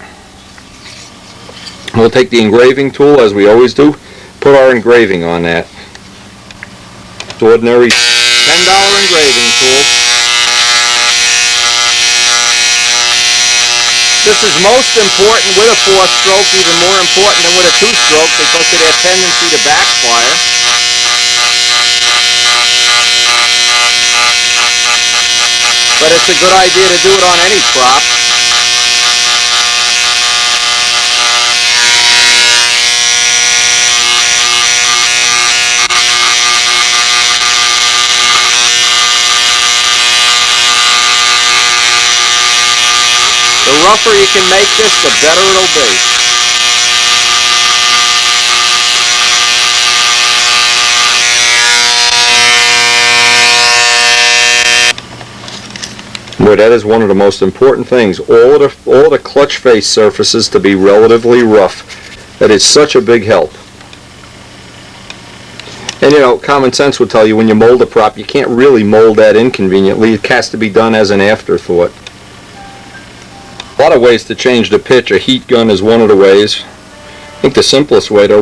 We'll take the engraving tool, as we always do, put our engraving on that. It's ordinary $10 engraving tool. This is most important with a 4-stroke, even more important than with a 2-stroke, because of their tendency to backfire. But it's a good idea to do it on any prop. The rougher you can make this, the better it'll be. Boy, that is one of the most important things. All the clutch face surfaces to be relatively rough. That is such a big help. And you know, common sense would tell you when you mold a prop, you can't really mold that inconveniently. It has to be done as an afterthought. A lot of ways to change the pitch. A heat gun is one of the ways. think the simplest way to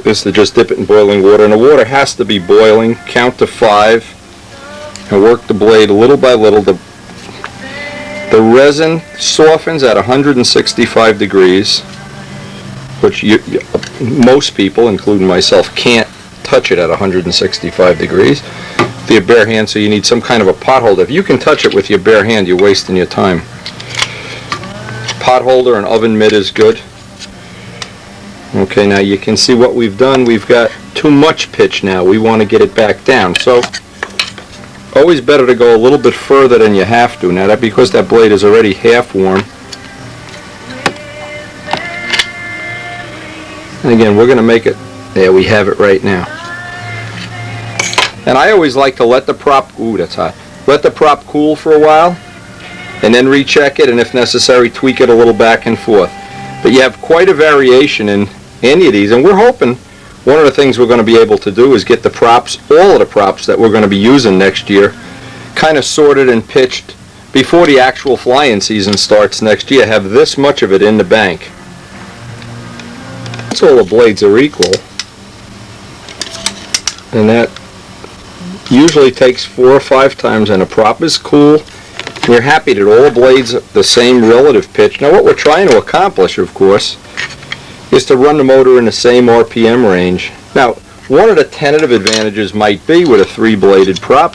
is to just dip it in boiling water, and the water has to be boiling. Count to 5 and work the blade little by little. The resin softens at 165 degrees, which most people, including myself, can't touch it at 165 degrees with your bare hand, so you need some kind of a pot holder. If you can touch it with your bare hand, you're wasting your time. Pot holder and oven mitt is good. Okay, now you can see what we've done. We've got too much pitch now. We want to get it back down. So, always better to go a little bit further than you have to. Now, because that blade is already half warm. And again, we're going to make it. There, we have it right now. And I always like to let the prop, ooh, that's hot. Let the prop cool for a while, and then recheck it, and if necessary, tweak it a little back and forth. But you have quite a variation in any of these, and we're hoping one of the things we're going to be able to do is get the props, all of the props that we're going to be using next year, kind of sorted and pitched before the actual flying season starts next year. Have this much of it in the bank. So all the blades are equal, and that usually takes 4 or 5 times, and a prop is cool. We're happy that all blades are the same relative pitch. Now what we're trying to accomplish, of course, is to run the motor in the same RPM range. Now, one of the tentative advantages might be with a 3-bladed prop,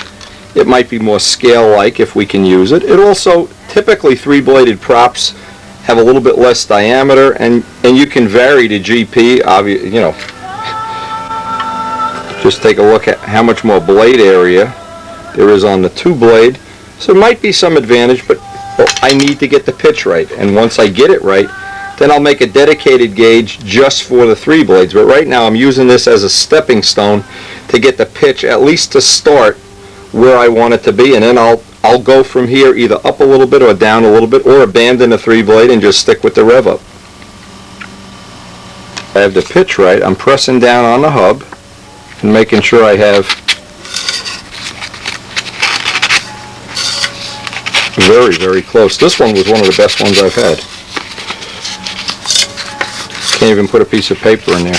it might be more scale-like if we can use it. It also, typically 3-bladed props have a little bit less diameter, and you can vary the GP, you know. Just take a look at how much more blade area there is on the 2-blade. So there might be some advantage, but I need to get the pitch right. And once I get it right, then I'll make a dedicated gauge just for the 3 blades. But right now I'm using this as a stepping stone to get the pitch, at least to start where I want it to be. And then I'll go from here either up a little bit or down a little bit, or abandon the 3-blade and just stick with the rev up. I have the pitch right. I'm pressing down on the hub and making sure I have very, very close. This one was one of the best ones I've had. Can't even put a piece of paper in there.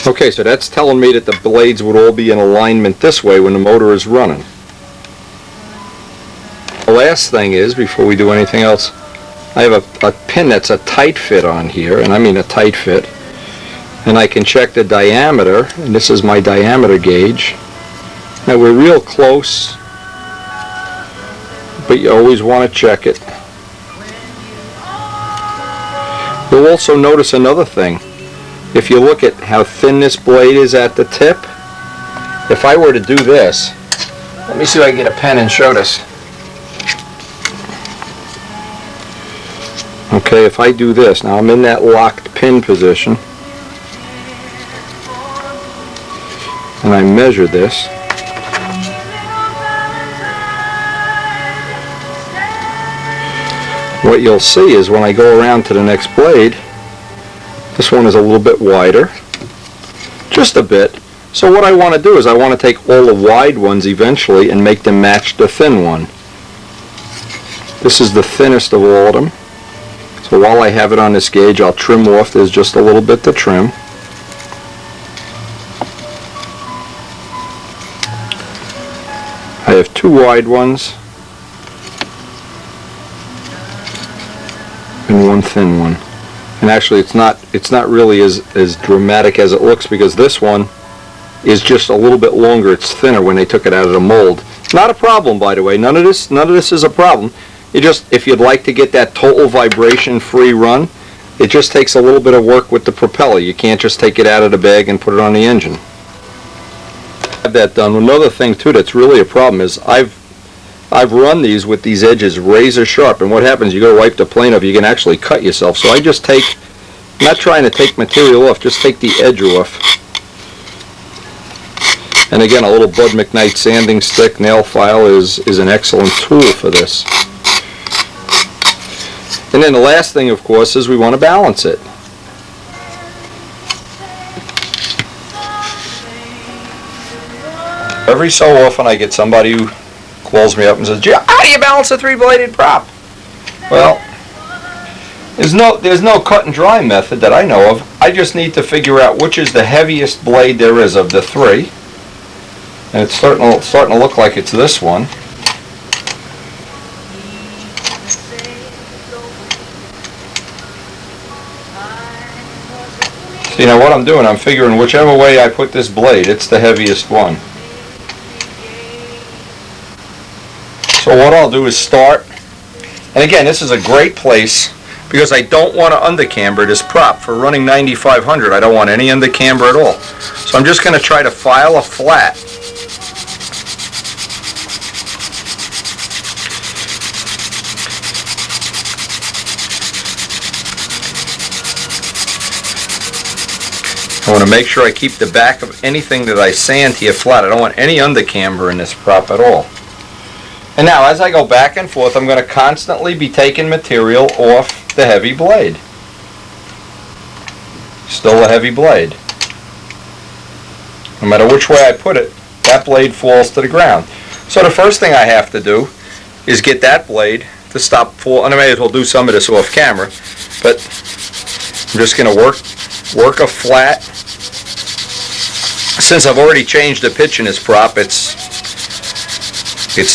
Okay, so that's telling me that the blades would all be in alignment this way when the motor is running. The last thing is, before we do anything else, I have a pin that's a tight fit on here, and I mean a tight fit. And I can check the diameter, and this is my diameter gauge. Now we're real close, but you always want to check it. You'll also notice another thing. If you look at how thin this blade is at the tip, if I were to do this, let me see if I can get a pen and show this. Okay, if I do this, now I'm in that locked pin position, and I measure this. What you'll see is when I go around to the next blade, this one is a little bit wider, just a bit. So what I want to do is I want to take all the wide ones eventually and make them match the thin one. This is the thinnest of all of them. So while I have it on this gauge, I'll trim off. There's just a little bit to trim. I have 2 wide ones and 1 thin one. And actually it's not really as dramatic as it looks, because this one is just a little bit longer. It's thinner when they took it out of the mold. Not a problem, by the way. None of this is a problem. You just, if you'd like to get that total vibration free run, it just takes a little bit of work with the propeller. You can't just take it out of the bag and put it on the engine. Have that done. Another thing too that's really a problem is I've run these with these edges razor sharp, and what happens, you go to wipe the plane off, you can actually cut yourself. So I just take, I'm not trying to take material off, just take the edge off. And again, a little Bud McKnight sanding stick nail file is an excellent tool for this. And then the last thing, of course, is we want to balance it. Every so often I get somebody who calls me up and says, "Gee, how do you balance a 3-bladed prop?" Well, There's no cut and dry method that I know of. I just need to figure out which is the heaviest blade there is of the three. And it's starting to look like it's this one. So, you know what I'm doing? I'm figuring whichever way I put this blade, it's the heaviest one. So what I'll do is start, and again, this is a great place because I don't want to undercamber this prop. For running 9500, I don't want any undercamber at all. So I'm just going to try to file a flat. I want to make sure I keep the back of anything that I sand here flat. I don't want any undercamber in this prop at all. And now, as I go back and forth, I'm going to constantly be taking material off the heavy blade. Still a heavy blade. No matter which way I put it, that blade falls to the ground. So the first thing I have to do is get that blade to stop falling. And I may as well do some of this off camera, but I'm just going to work a flat. Since I've already changed the pitch in this prop, it's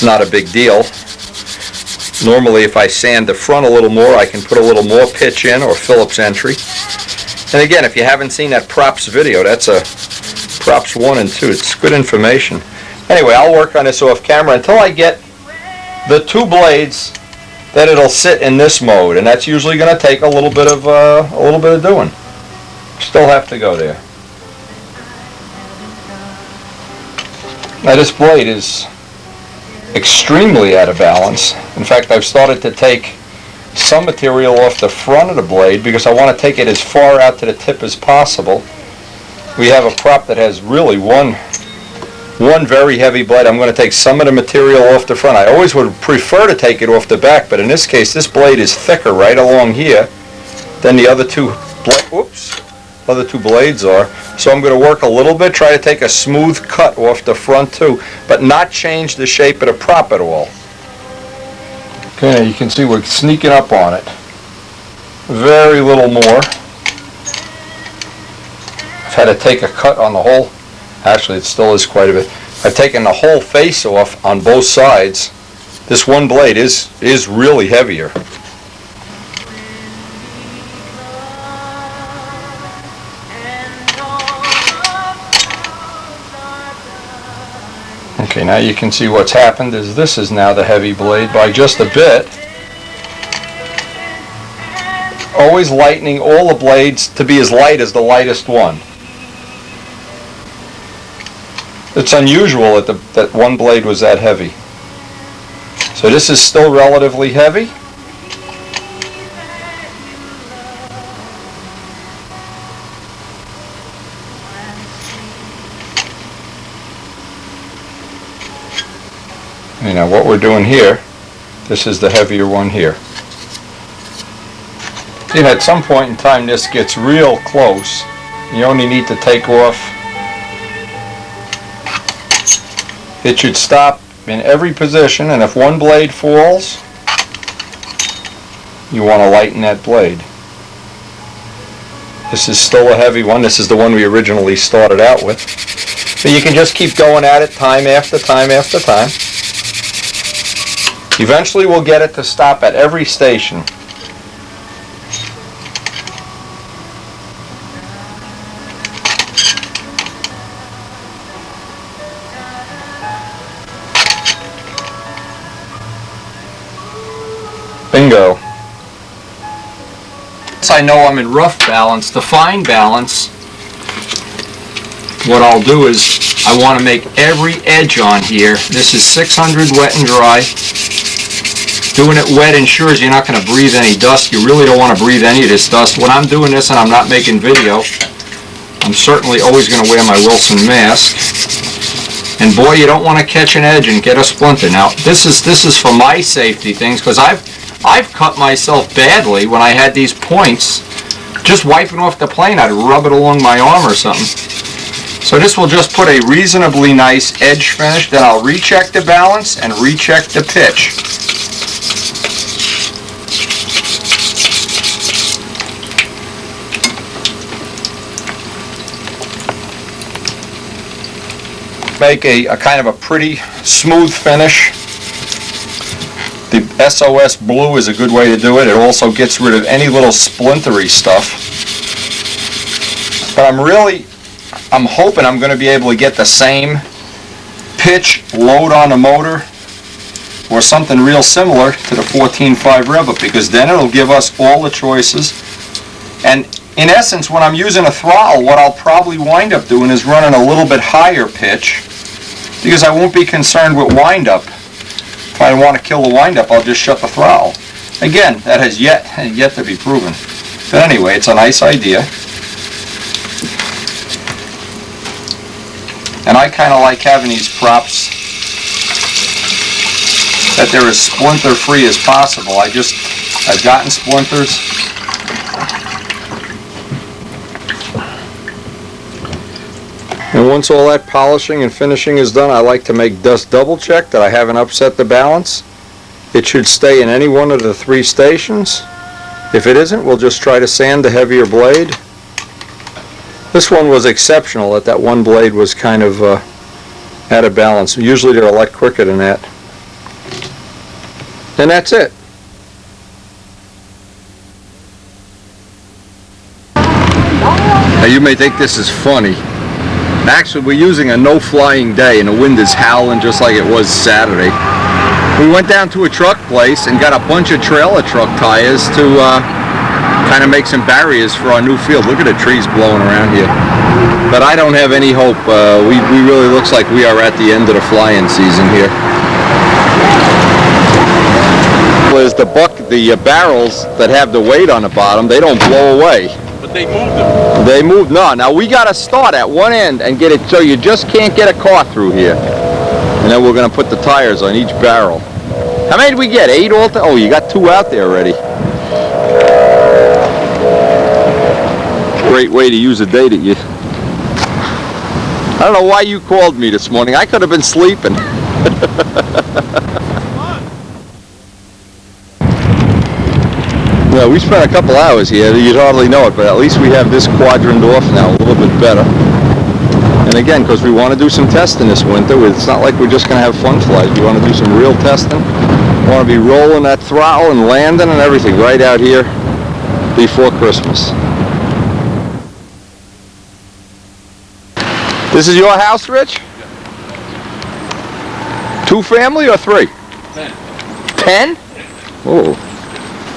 not a big deal. Normally, if I sand the front a little more, I can put a little more pitch in, or Phillips entry. And again, if you haven't seen that props video, that's a props 1 and 2. It's good information. Anyway, I'll work on this off camera until I get the two blades that it'll sit in this mode, and that's usually going to take a little bit of doing. Still have to go there. Now this blade is extremely out of balance. In fact, I've started to take some material off the front of the blade because I want to take it as far out to the tip as possible. We have a prop that has really one very heavy blade. I'm going to take some of the material off the front. I always would prefer to take it off the back, but in this case this blade is thicker right along here than the other two blades are. So I'm going to work a little bit, try to take a smooth cut off the front too, but not change the shape of the prop at all. Okay, you can see we're sneaking up on it. Very little more. I've had to take a cut on the whole. Actually, it still is quite a bit. I've taken the whole face off on both sides. This one blade is really heavier. Okay, now you can see what's happened is this is now the heavy blade by just a bit. Always lightening all the blades to be as light as the lightest one. It's unusual that one blade was that heavy. So this is still relatively heavy. You know what we're doing here, this is the heavier one here. You know, at some point in time this gets real close. You only need to take off. It should stop in every position, and if one blade falls, you want to lighten that blade. This is still a heavy one. This is the one we originally started out with. So you can just keep going at it time after time after time. Eventually we'll get it to stop at every station. Bingo. Once I know I'm in rough balance, to fine balance, what I'll do is I want to make every edge on here. This is 600 wet and dry. Doing it wet ensures you're not going to breathe any dust. You really don't want to breathe any of this dust. When I'm doing this and I'm not making video, I'm certainly always going to wear my Wilson mask. And boy, you don't want to catch an edge and get a splinter. Now, this is for my safety things, because I've cut myself badly when I had these points. Just wiping off the plane, I'd rub it along my arm or something. So this will just put a reasonably nice edge finish. Then I'll recheck the balance and recheck the pitch. make a kind of a pretty smooth finish. The SOS blue is a good way to do it. It also gets rid of any little splintery stuff. But I'm hoping I'm going to be able to get the same pitch load on the motor or something real similar to the 14.5 rev up, because then it'll give us all the choices. And in essence, when I'm using a throttle, what I'll probably wind up doing is running a little bit higher pitch, because I won't be concerned with wind up. If I want to kill the wind up, I'll just shut the throttle. Again, that has yet to be proven. But anyway, it's a nice idea. And I kind of like having these props that they're as splinter free as possible. I've gotten splinters. And once all that polishing and finishing is done, I like to make dust double check that I haven't upset the balance. It should stay in any one of the 3 stations. If it isn't, we'll just try to sand the heavier blade. This one was exceptional, that one blade was kind of out of balance. Usually they're a lot quicker than that. And that's it. Now you may think this is funny. Actually, we're using a no-flying day and the wind is howling just like it was Saturday. We went down to a truck place and got a bunch of trailer truck tires to kind of make some barriers for our new field. Look at the trees blowing around here. But I don't have any hope. We really looks like we are at the end of the flying season here. Is the barrels that have the weight on the bottom, they don't blow away. But they moved them. They moved, no. Now we got to start at one end and get it so you just can't get a car through here. And then we're going to put the tires on each barrel. How many did we get? 8 all? Oh, you got 2 out there already. Great way to use a day that you... I don't know why you called me this morning. I could have been sleeping. Well, we spent a couple hours here. You'd hardly know it, but at least we have this quadrant off now a little bit better. And again, because we want to do some testing this winter, it's not like we're just going to have fun flights. We want to do some real testing. We want to be rolling that throttle and landing and everything right out here before Christmas. This is your house, Rich? Yeah. 2 family or 3? 10? Oh.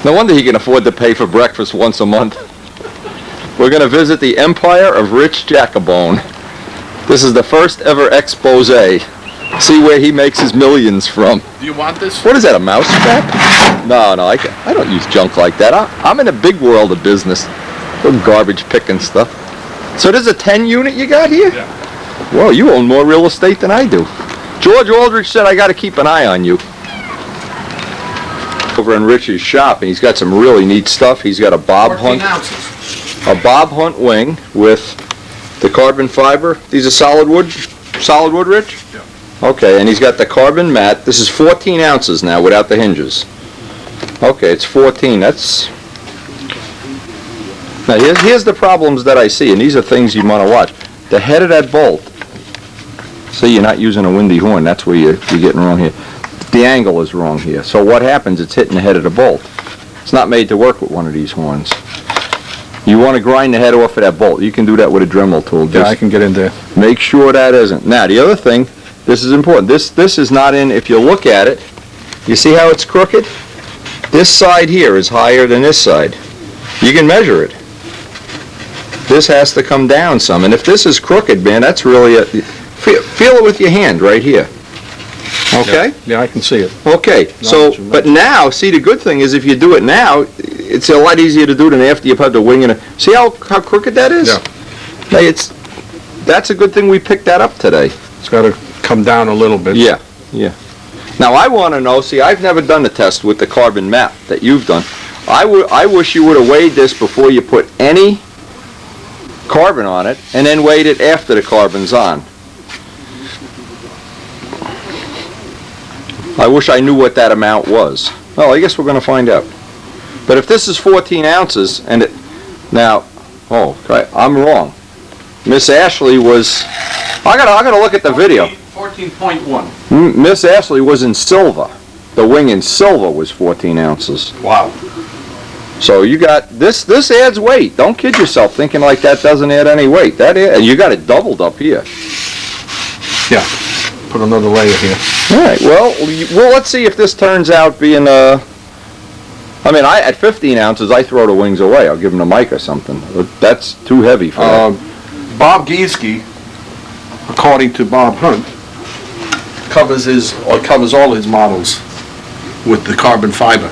No wonder he can afford to pay for breakfast once a month. We're going to visit the Empire of Rich Jacobone. This is the first ever expose. See where he makes his millions from. Do you want this? What is that, a mouse trap? No, I don't use junk like that. I'm in a big world of business. Little garbage picking stuff. So there's a 10 unit you got here? Yeah. Whoa, you own more real estate than I do. George Aldrich said I got to keep an eye on you. Over in Rich's shop, and he's got some really neat stuff. He's got a Bob Hunt, a Bob Hunt wing with the carbon fiber. These are solid wood, Rich? Yeah. Okay, and he's got the carbon mat. This is 14 ounces now without the hinges. Okay, it's 14. That's... Now here's the problems that I see, and these are things you want to watch. The head of that bolt. See, you're not using a windy horn. That's where you're getting wrong here. The angle is wrong here. So what happens? It's hitting the head of the bolt. It's not made to work with one of these horns. You want to grind the head off of that bolt. You can do that with a Dremel tool. Yeah, I can get in there. Make sure that isn't. Now, the other thing, this is important. This is not in, if you look at it, you see how it's crooked? This side here is higher than this side. You can measure it. This has to come down some. And if this is crooked, man, that's really a... Feel it with your hand right here. Okay? Yeah, I can see it. Okay, so, but now, see, the good thing is if you do it now, it's a lot easier to do than after you've had the wing in it. See how crooked that is? Yeah. Now, that's a good thing we picked that up today. It's got to come down a little bit. Yeah, yeah. Now, I want to know, see, I've never done a test with the carbon mat that you've done. I wish you would have weighed this before you put any carbon on it, and then weighed it after the carbon's on. I wish I knew what that amount was. Well, I guess we're going to find out. But if this is 14 ounces, and it... Now, I'm wrong. Miss Ashley was I gotta look at the video. 14.1. Miss Ashley was in silver. The wing in silver was 14 ounces. Wow. So you got this adds weight. Don't kid yourself thinking like that doesn't add any weight. And you got it doubled up here. Yeah. Put another layer here. All right. Well, let's see if this turns out being I mean, at 15 ounces, I throw the wings away. I'll give them a mic or something. That's too heavy for that. Bob Gieske, according to Bob Hunt, covers all his models with the carbon fiber.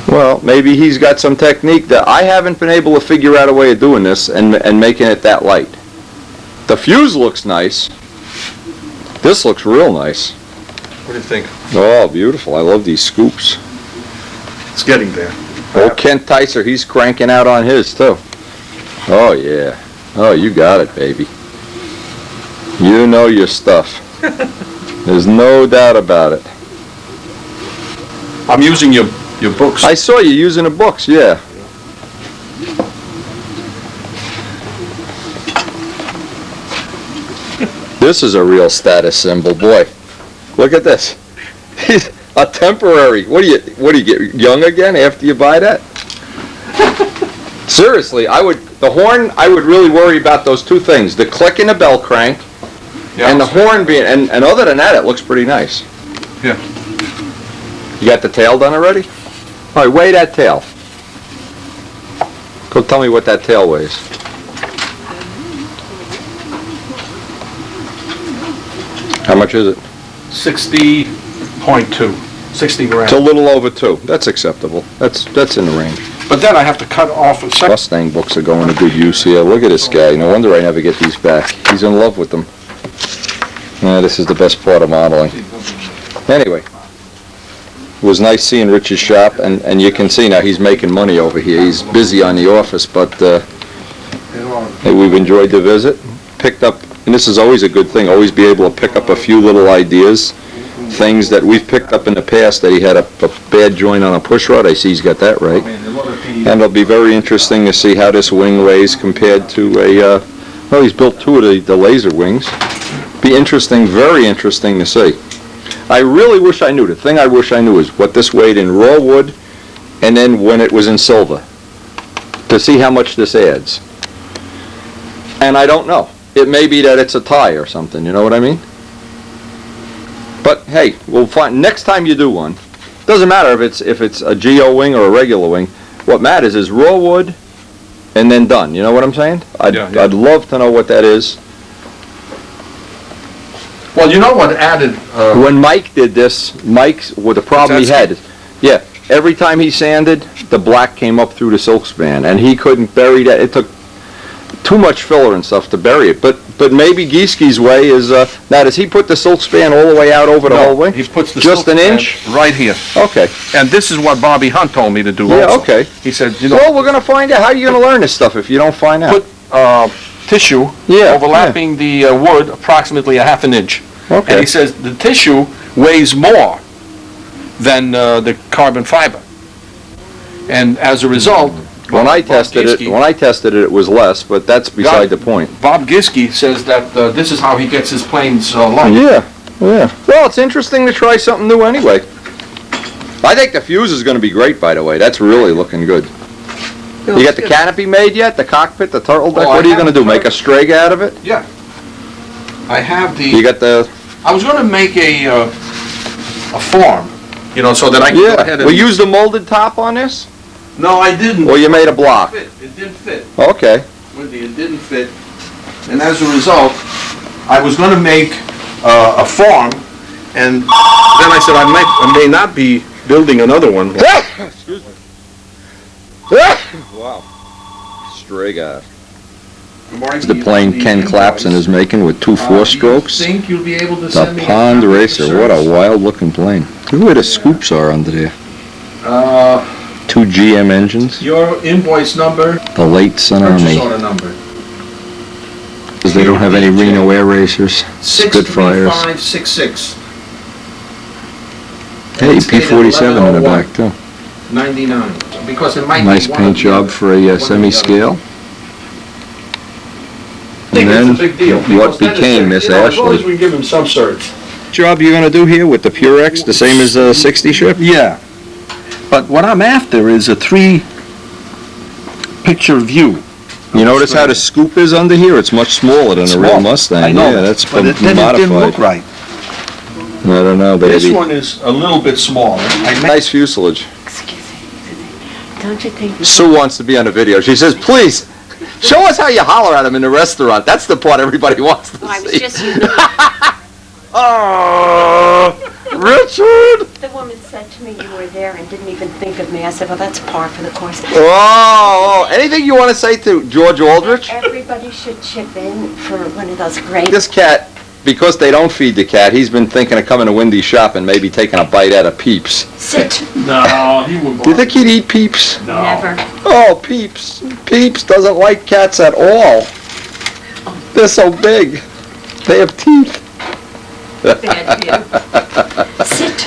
Well, maybe he's got some technique that I haven't been able to figure out a way of doing this and making it that light. The fuse looks nice. This looks real nice. What do you think? Oh, beautiful. I love these scoops. It's getting there. Old Kent Tyser, he's cranking out on his too. Oh, yeah. Oh, you got it, baby. You know your stuff. There's no doubt about it. I'm using your books. I saw you using the books, yeah. This is a real status symbol, boy. Look at this. A temporary. What do you get young again after you buy that? Seriously, the horn, I would really worry about those two things, the click in the bell crank and the horn being, and other than that, it looks pretty nice. Yeah. You got the tail done already? All right, weigh that tail. Go tell me what that tail weighs. How much is it? 60.2. 60 It's grams. a little over 2. That's acceptable. That's in the range. But then I have to cut off a second. Mustang books are going to good use here. Look at this guy. No wonder I never get these back. He's in love with them. Yeah, this is the best part of modeling. Anyway, it was nice seeing Rich's shop, and you can see now he's making money over here. He's busy on the office, but hey, we've enjoyed the visit. Picked up, and this is always a good thing, always be able to pick up a few little ideas, things that we've picked up in the past, that he had a bad joint on a push rod. I see he's got that right. And it'll be very interesting to see how this wing lays compared to well, he's built two of the laser wings. Be interesting, very interesting to see. I really wish I knew. The thing I wish I knew is what this weighed in raw wood and then when it was in silver, to see how much this adds. And I don't know. It may be that it's a tie or something, you know what I mean? But hey, we'll find next time you do one. Doesn't matter if it's a Geo wing or a regular wing. What matters is raw wood and then done. You know what I'm saying? I'd love to know what that is. Well, you know what added... When Mike did this, the problem he had, yeah, every time he sanded, the black came up through the silk span, and he couldn't bury that. It took too much filler and stuff to bury it. But maybe Gieske's way is, now does he put the silk span all the way out over the whole wing? He puts the just silk an span inch? right here. Okay. And this is what Bobby Hunt told me to do Yeah, also. okay. He said, you know... Well, we're going to find out. How are you going to learn this stuff if you don't find out? Put tissue Yeah, overlapping the wood approximately a half an inch. Okay. And he says the tissue weighs more than the carbon fiber. And as a result... When I tested it, it was less, but that's beside the point. Bob Gieske says that this is how he gets his planes light. Yeah. Well, it's interesting to try something new anyway. I think the fuse is going to be great, by the way. That's really looking good. You got the canopy made yet? The cockpit, the turtle deck? What are you going to do? Make a Strega out of it? Yeah. I have the... You got the... I was going to make a form, you know, so that I can go ahead and... We used a molded top on this? No, I didn't. Or you made a block? It didn't fit. Okay. It didn't fit. And as a result, I was going to make a form, and then I said I may not be building another one. Excuse me. Wow. Strega. This is the plane Ken Clapson is making with two 4-strokes. Think you'll be able to The send me Pond Racer. What a wild looking plane. Look where the scoops are under there. Two GM engines. Your invoice number, The late Son purchase Army. order number. Because they don't have any Reno Air Racers. Spitfires. 63566. Hey, P-47 in the back too. 99. Because it might Nice be one paint of the job other- for a one of the semi-scale. think And it's then a big deal. what because then became it's, Miss you know, as long as Ashley? we give him some certs. Job you gonna do here with the Purex, the same as 60 strip? Yeah. But what I'm after is a 3-picture view. You notice how the scoop is under here? It's much smaller than a real Small. Mustang. I know Yeah, that, that's but been then it didn't look modified. right. I don't know, This baby. one is a little bit smaller. Nice fuselage. Excuse me. Don't you think... Sue wants to be on the video. She says, please, show us how you holler at him in the restaurant. That's the part everybody wants to Oh, I was see. just... Oh, Richard! The woman said to me you were there and didn't even think of me. I said, well, that's par for the course. Oh, anything you want to say to George Aldrich? Everybody should chip in for one of those great... This cat, because they don't feed the cat, he's been thinking of coming to Wendy's shop and maybe taking a bite out of Peeps. Sit. No, he wouldn't. Do you think he'd eat Peeps? No. Never. Oh, Peeps. Peeps doesn't like cats at all. They're so big. They have teeth. Bad view. Sit.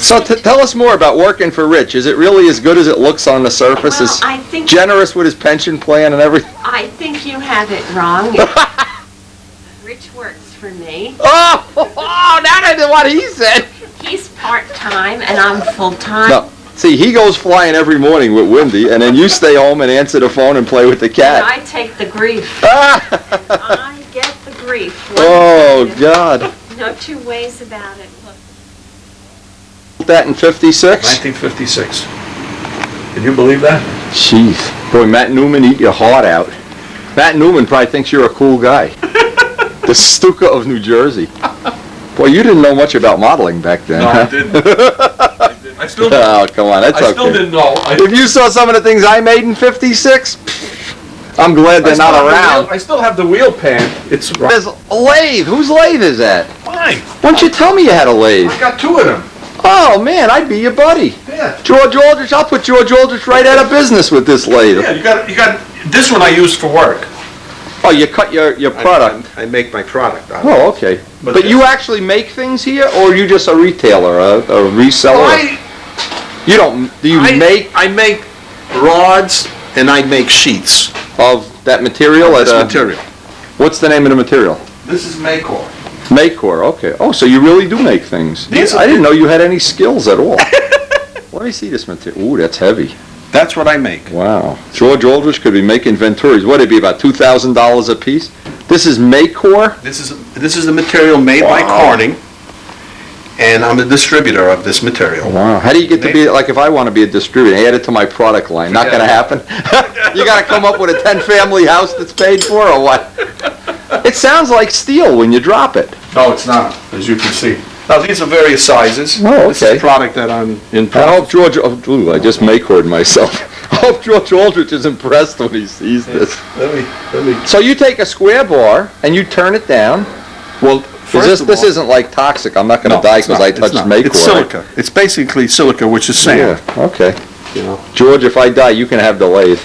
So tell us more about working for Rich. Is it really as good as it looks on the surface? Well, Is I think... generous with his pension plan and everything? I think you have it wrong. Rich works for me. Oh, that isn't what he said. He's part-time and I'm full-time. No, see, he goes flying every morning with Wendy, and then you stay home and answer the phone and play with the And cat. I take the grief. Ah. I get the grief. Oh, God. No two ways about it. Look. That in 56? 1956. Can you believe that? Jeez. Boy, Matt Newman eat your heart out. Matt Newman probably thinks you're a cool guy. The Stuka of New Jersey. Boy, you didn't know much about modeling back then, No, huh? I didn't. I still didn't. Oh, come on, that's I still okay. didn't know. If you saw some of the things I made in 56, I'm glad they're not around. I still have the wheel pan. It's There's a lathe. Whose lathe is that? fine. Why don't you tell me you had a lathe? I got 2 of them. Oh, man, I'd be your buddy. Yeah. George Aldrich, I'll put George Aldrich right out of business with this lathe. Yeah, you got. This one I use for work. Oh, you cut your product. I make my product out of it. Oh, okay. But you actually make things here, or are you just a retailer, a reseller? You don't, do you make I make rods and I make sheets. of that material? This at a- material. What's the name of the material? This is Maycor. Maycor, okay. Oh, so you really do make things. These are- I didn't know you had any skills at all. Let me see this material. Ooh, that's heavy. That's what I make. Wow. George Aldrich could be making Venturis. What, it'd be about $2,000 a piece? This is Maycor? This is the material made by Wow. Corning, and I'm a distributor of this material. Wow. How do you get to be, like if I want to be a distributor, add it to my product line? Not going to happen? You got to come up with a 10-family house that's paid for, or what? It sounds like steel when you drop it. No, it's not, as you can see. Now, these are various sizes. Oh, This okay. is product that I'm in. I hope George, ooh, I just Maycored myself. I hope George Aldrich is impressed when he sees this. Let me. So you take a square bar and you turn it down. Well, This isn't like toxic. I'm not going to die because I touched Maycor. It's silica. It's basically silica, which is sand. Yeah, okay. You know. George, if I die, you can have the lathe.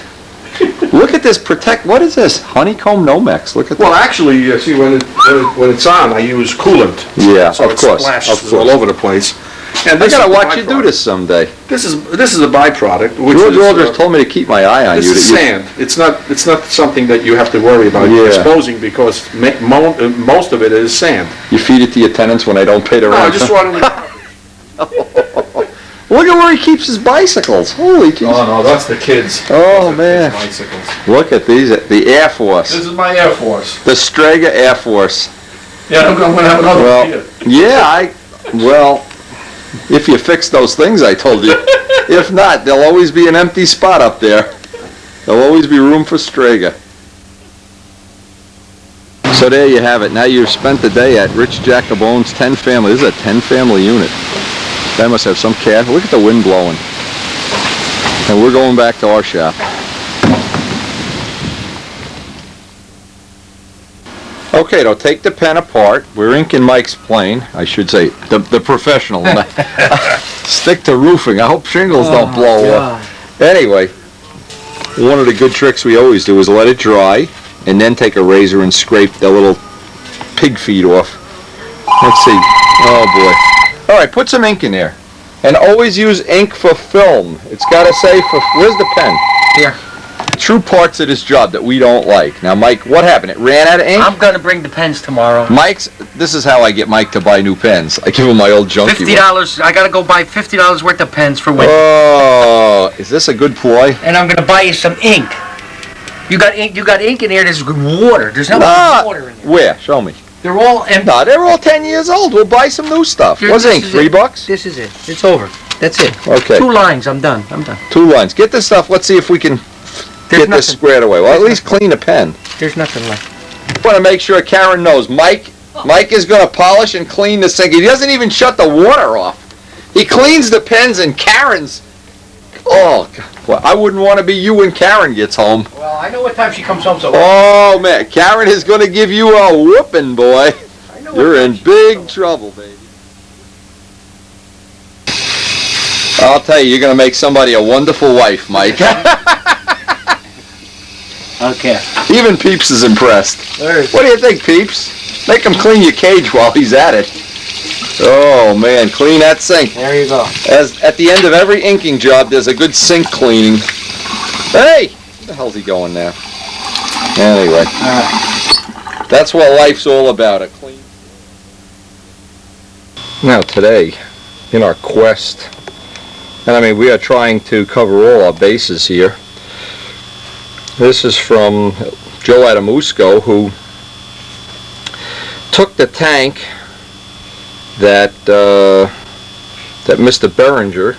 Look at this what is this? Honeycomb Nomex. Look at Well, that. actually, see, when it's on, I use coolant. Yeah, So of it course. splashes all over the place. And I this got to is the watch you do byproduct. this someday. This is a byproduct, which George is, Aldrich told me to keep my eye on this you. is that you- sand. It's not something that you have to worry about Yeah. exposing because most of it is sand. You feed it to your tenants when they don't pay their No, I rent. just wanted to. Look at where he keeps his bicycles. Holy jeez. no, that's the kids. Oh, That's the man. kids' bicycles. Look at these, the Air Force. This is my Air Force. The Strega Air Force. Yeah, I'm gonna have another one Well, here. yeah, if you fix those things I told you. If not, there'll always be an empty spot up there. There'll always be room for Strega. So there you have it. Now you've spent the day at Rich Jacobone's 10-family. This is a 10-family unit. That must have some cash. Look at the wind blowing. And we're going back to our shop. Okay, now take the pen apart. We're inking Mike's plane. I should say, the professional. Stick to roofing. I hope shingles don't blow off. Anyway, one of the good tricks we always do is let it dry and then take a razor and scrape the little pig feet off. Let's see. Oh boy. All right, put some ink in there. And always use ink for film. It's got to say for, where's the pen? Here. true parts of this job that we don't like. Now, Mike, what happened? It ran out of ink? I'm gonna bring the pens tomorrow. This is how I get Mike to buy new pens. I give him my old junky $50. I gotta go buy $50 worth of pens for winter. Oh, is this a good ploy? And I'm gonna buy you some ink. You got ink. You got ink in here. There's water. There's no water in there. Where? Show me. They're all empty. No, they're all 10 years old. We'll buy some new stuff. What's ink? $3? This is it. It's over. That's it. Okay. 2 lines. I'm done. 2 lines. Get this stuff. Let's see if we can get this squared away. Well, at least clean the pen. There's nothing left. I want to make sure Karen knows. Mike is going to polish and clean the sink. He doesn't even shut the water off. He cleans the pens and Karen's. Oh, God. Well, I wouldn't want to be you when Karen gets home. Well, I know what time she comes home, so. Oh, man. Karen is going to give you a whooping, boy. You're in big trouble, baby. I'll tell you, you're going to make somebody a wonderful wife, Mike. Okay. Even Peeps is impressed. What do you think, Peeps? Make him clean your cage while he's at it. Oh, man, clean that sink. There you go. As at the end of every inking job, there's a good sink cleaning. Hey! Where the hell's he going now? Anyway. That's what life's all about, a clean. Now today, in our quest, and I mean we are trying to cover all our bases here. This is from Joe Adamusco, who took the tank that Mr. Behringer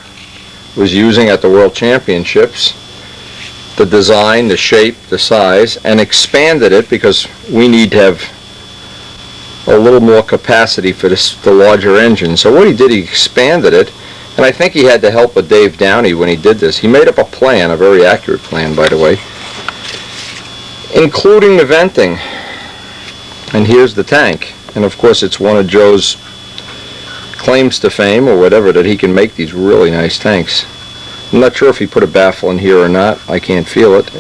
was using at the World Championships, the design, the shape, the size, and expanded it because we need to have a little more capacity for the larger engine. So what he did, he expanded it, and I think he had the help of Dave Downey when he did this. He made up a plan, a very accurate plan, by the way, including the venting. And here's the tank. And of course it's one of Joe's claims to fame or whatever, that he can make these really nice tanks. I'm not sure if he put a baffle in here or not. I can't feel it.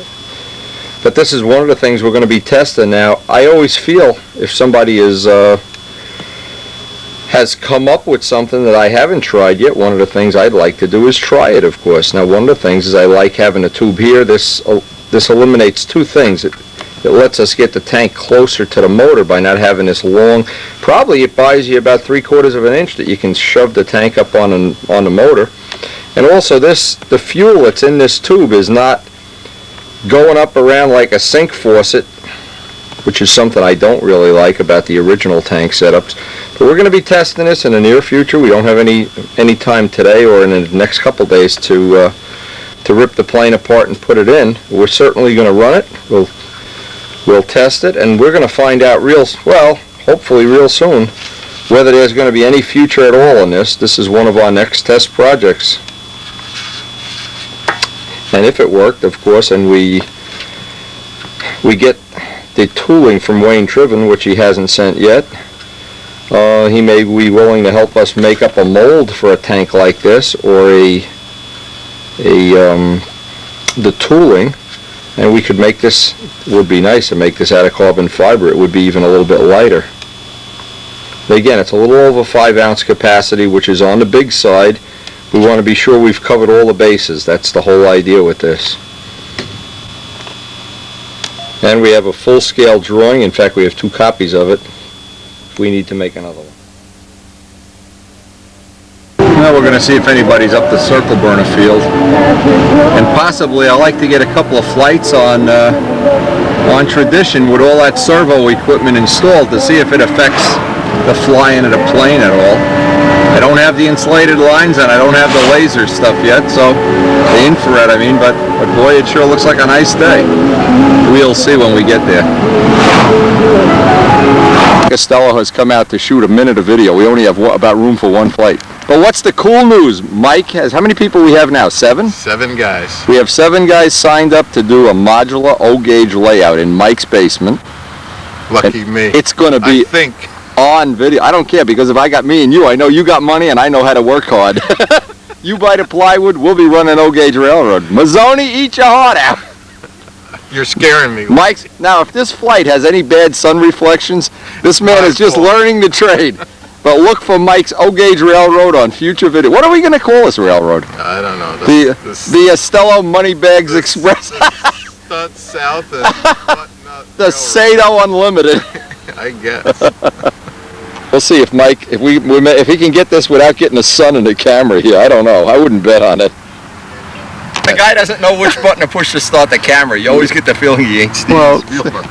But this is one of the things we're going to be testing now. I always feel if somebody has come up with something that I haven't tried yet, one of the things I'd like to do is try it, of course. Now, one of the things is I like having a tube here. This eliminates 2 things. It lets us get the tank closer to the motor by not having this long. Probably it buys you about 3/4 of an inch that you can shove the tank up on the motor. And also the fuel that's in this tube is not going up around like a sink faucet, which is something I don't really like about the original tank setups. But we're going to be testing this in the near future. We don't have any time today or in the next couple days to rip the plane apart and put it in. We're certainly going to run it. We'll test it, and we're going to find out hopefully real soon, whether there's going to be any future at all in this. This is one of our next test projects. And if it worked, of course, and we get the tooling from Wayne Triven, which he hasn't sent yet, he may be willing to help us make up a mold for a tank like this, or the tooling, and we could make this. It would be nice to make this out of carbon fiber. It would be even a little bit lighter. But again, it's a little over 5-ounce capacity, which is on the big side. We want to be sure we've covered all the bases. That's the whole idea with this. And we have a full-scale drawing. In fact, we have 2 copies of it. We need to make another one. Now we're going to see if anybody's up the circle burner field. And possibly I'd like to get a couple of flights on Tradition with all that servo equipment installed to see if it affects the flying of the plane at all. I don't have the insulated lines and I don't have the laser stuff yet, so the infrared I mean, but boy, it sure looks like a nice day. We'll see when we get there. Costello has come out to shoot a minute of video. We only have about room for 1 flight. But what's the cool news? Mike has, how many people we have now? 7? 7 guys. We have 7 guys signed up to do a modular O-gauge layout in Mike's basement. Lucky me. It's going to be on video. I don't care, because if I got me and you, I know you got money and I know how to work hard. You buy the plywood, we'll be running O-gauge railroad. Mazzoni, eat your heart out. You're scaring me. Mike's, now if this flight has any bad sun reflections, this man is just learning the trade. But look for Mike's O-gauge railroad on future video. What are we going to call this railroad? I don't know. The Estello Moneybags Express. thought south and button up. The Sato Unlimited. I guess. We'll see if Mike, if he can get this without getting the sun in the camera here. I don't know. I wouldn't bet on it. The guy doesn't know which button to push to start the camera. You always get the feeling he ain't Steve Well, Spielberg.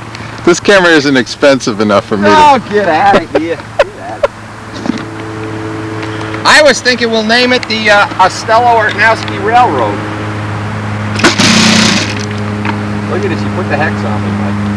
this camera isn't expensive enough for me Oh, to... get out of here. I was thinking we'll name it the Ostello-Arnowski Railroad. Look at this. You put the hex on me, Mike.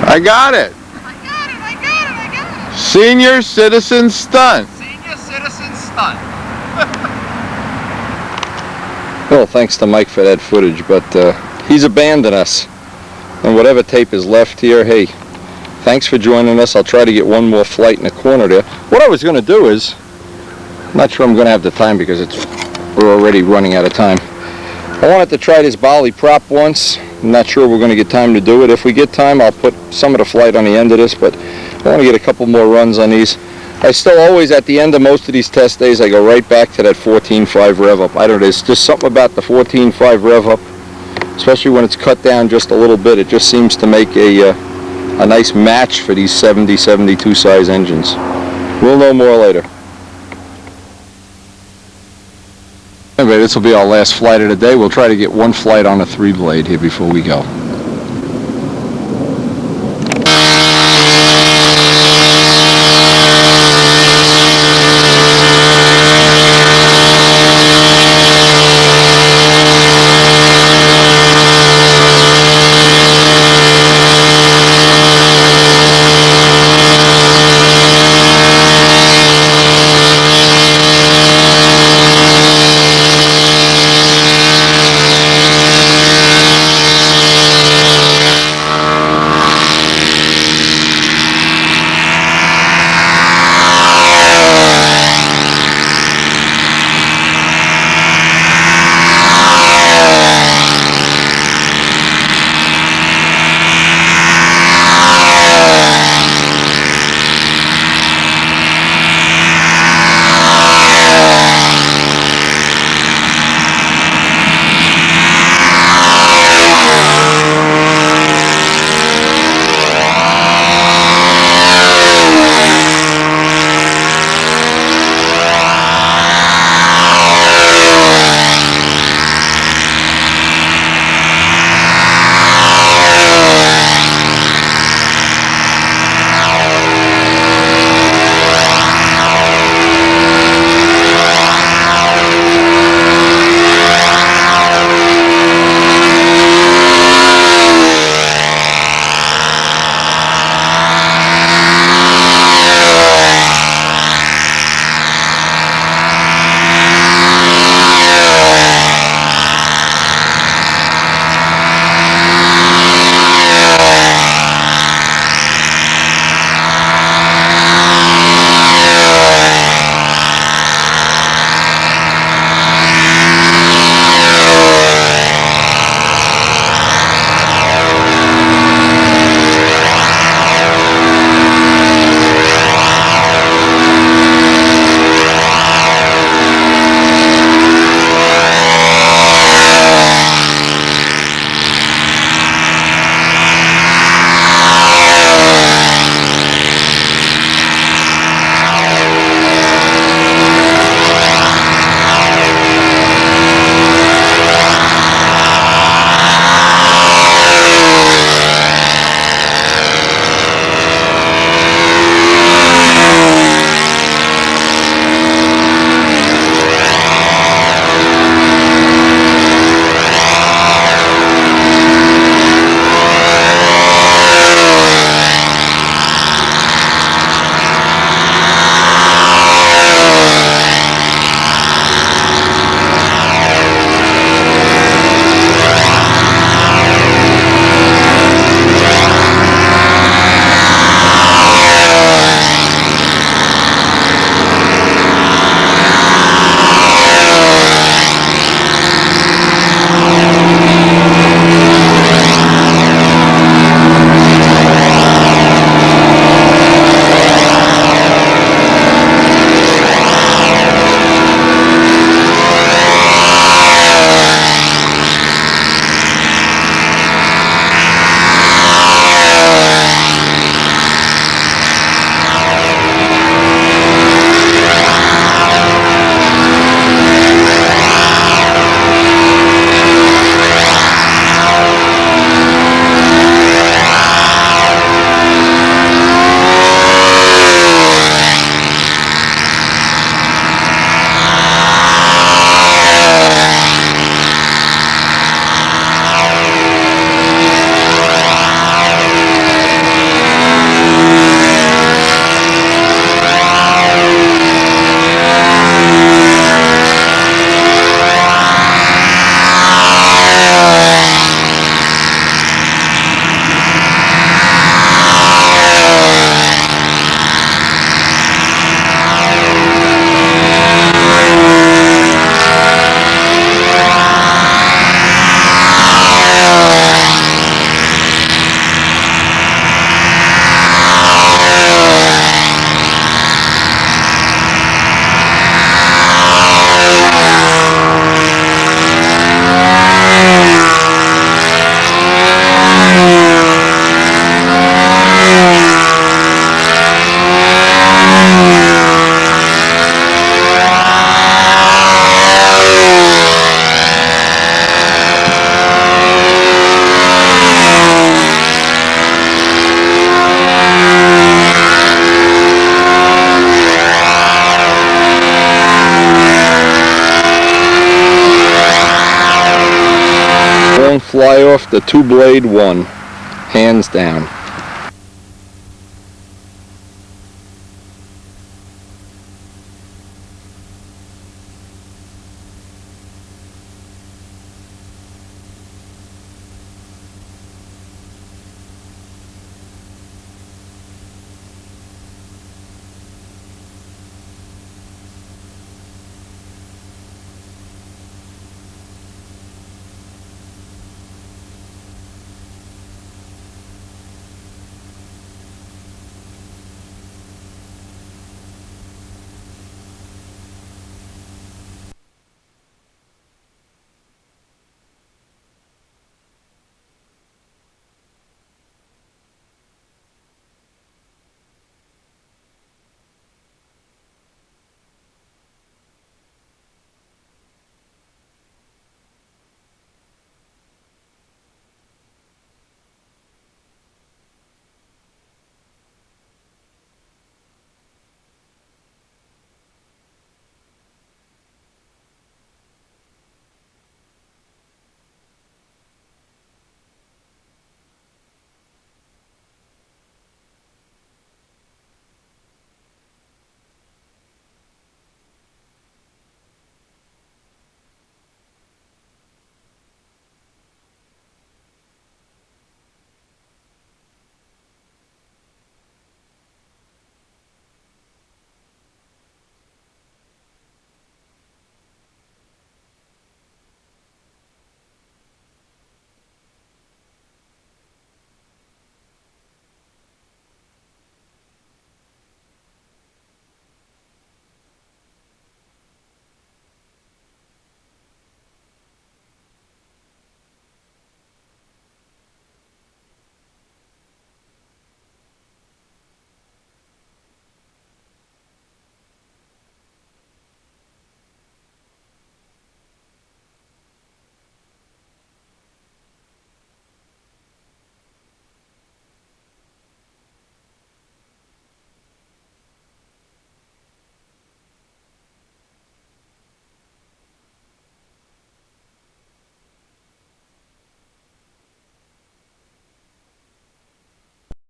I got it. Senior citizen stunt. Senior citizen stunt. Well, thanks to Mike for that footage, but he's abandoned us. And whatever tape is left here, hey, thanks for joining us. I'll try to get one more flight in the corner there. What I was going to do is, I'm not sure I'm going to have the time because we're already running out of time. I wanted to try this Bali prop once. I'm not sure we're going to get time to do it. If we get time, I'll put some of the flight on the end of this, but I want to get a couple more runs on these. I still always, at the end of most of these test days, I go right back to that 14.5 rev up. I don't know, there's just something about the 14.5 rev up, especially when it's cut down just a little bit. It just seems to make a nice match for these 70, 72 size engines. We'll know more later. Anyway, this will be our last flight of the day. We'll try to get one flight on a 3-blade here before we go. fly off the two-blade one, hands down.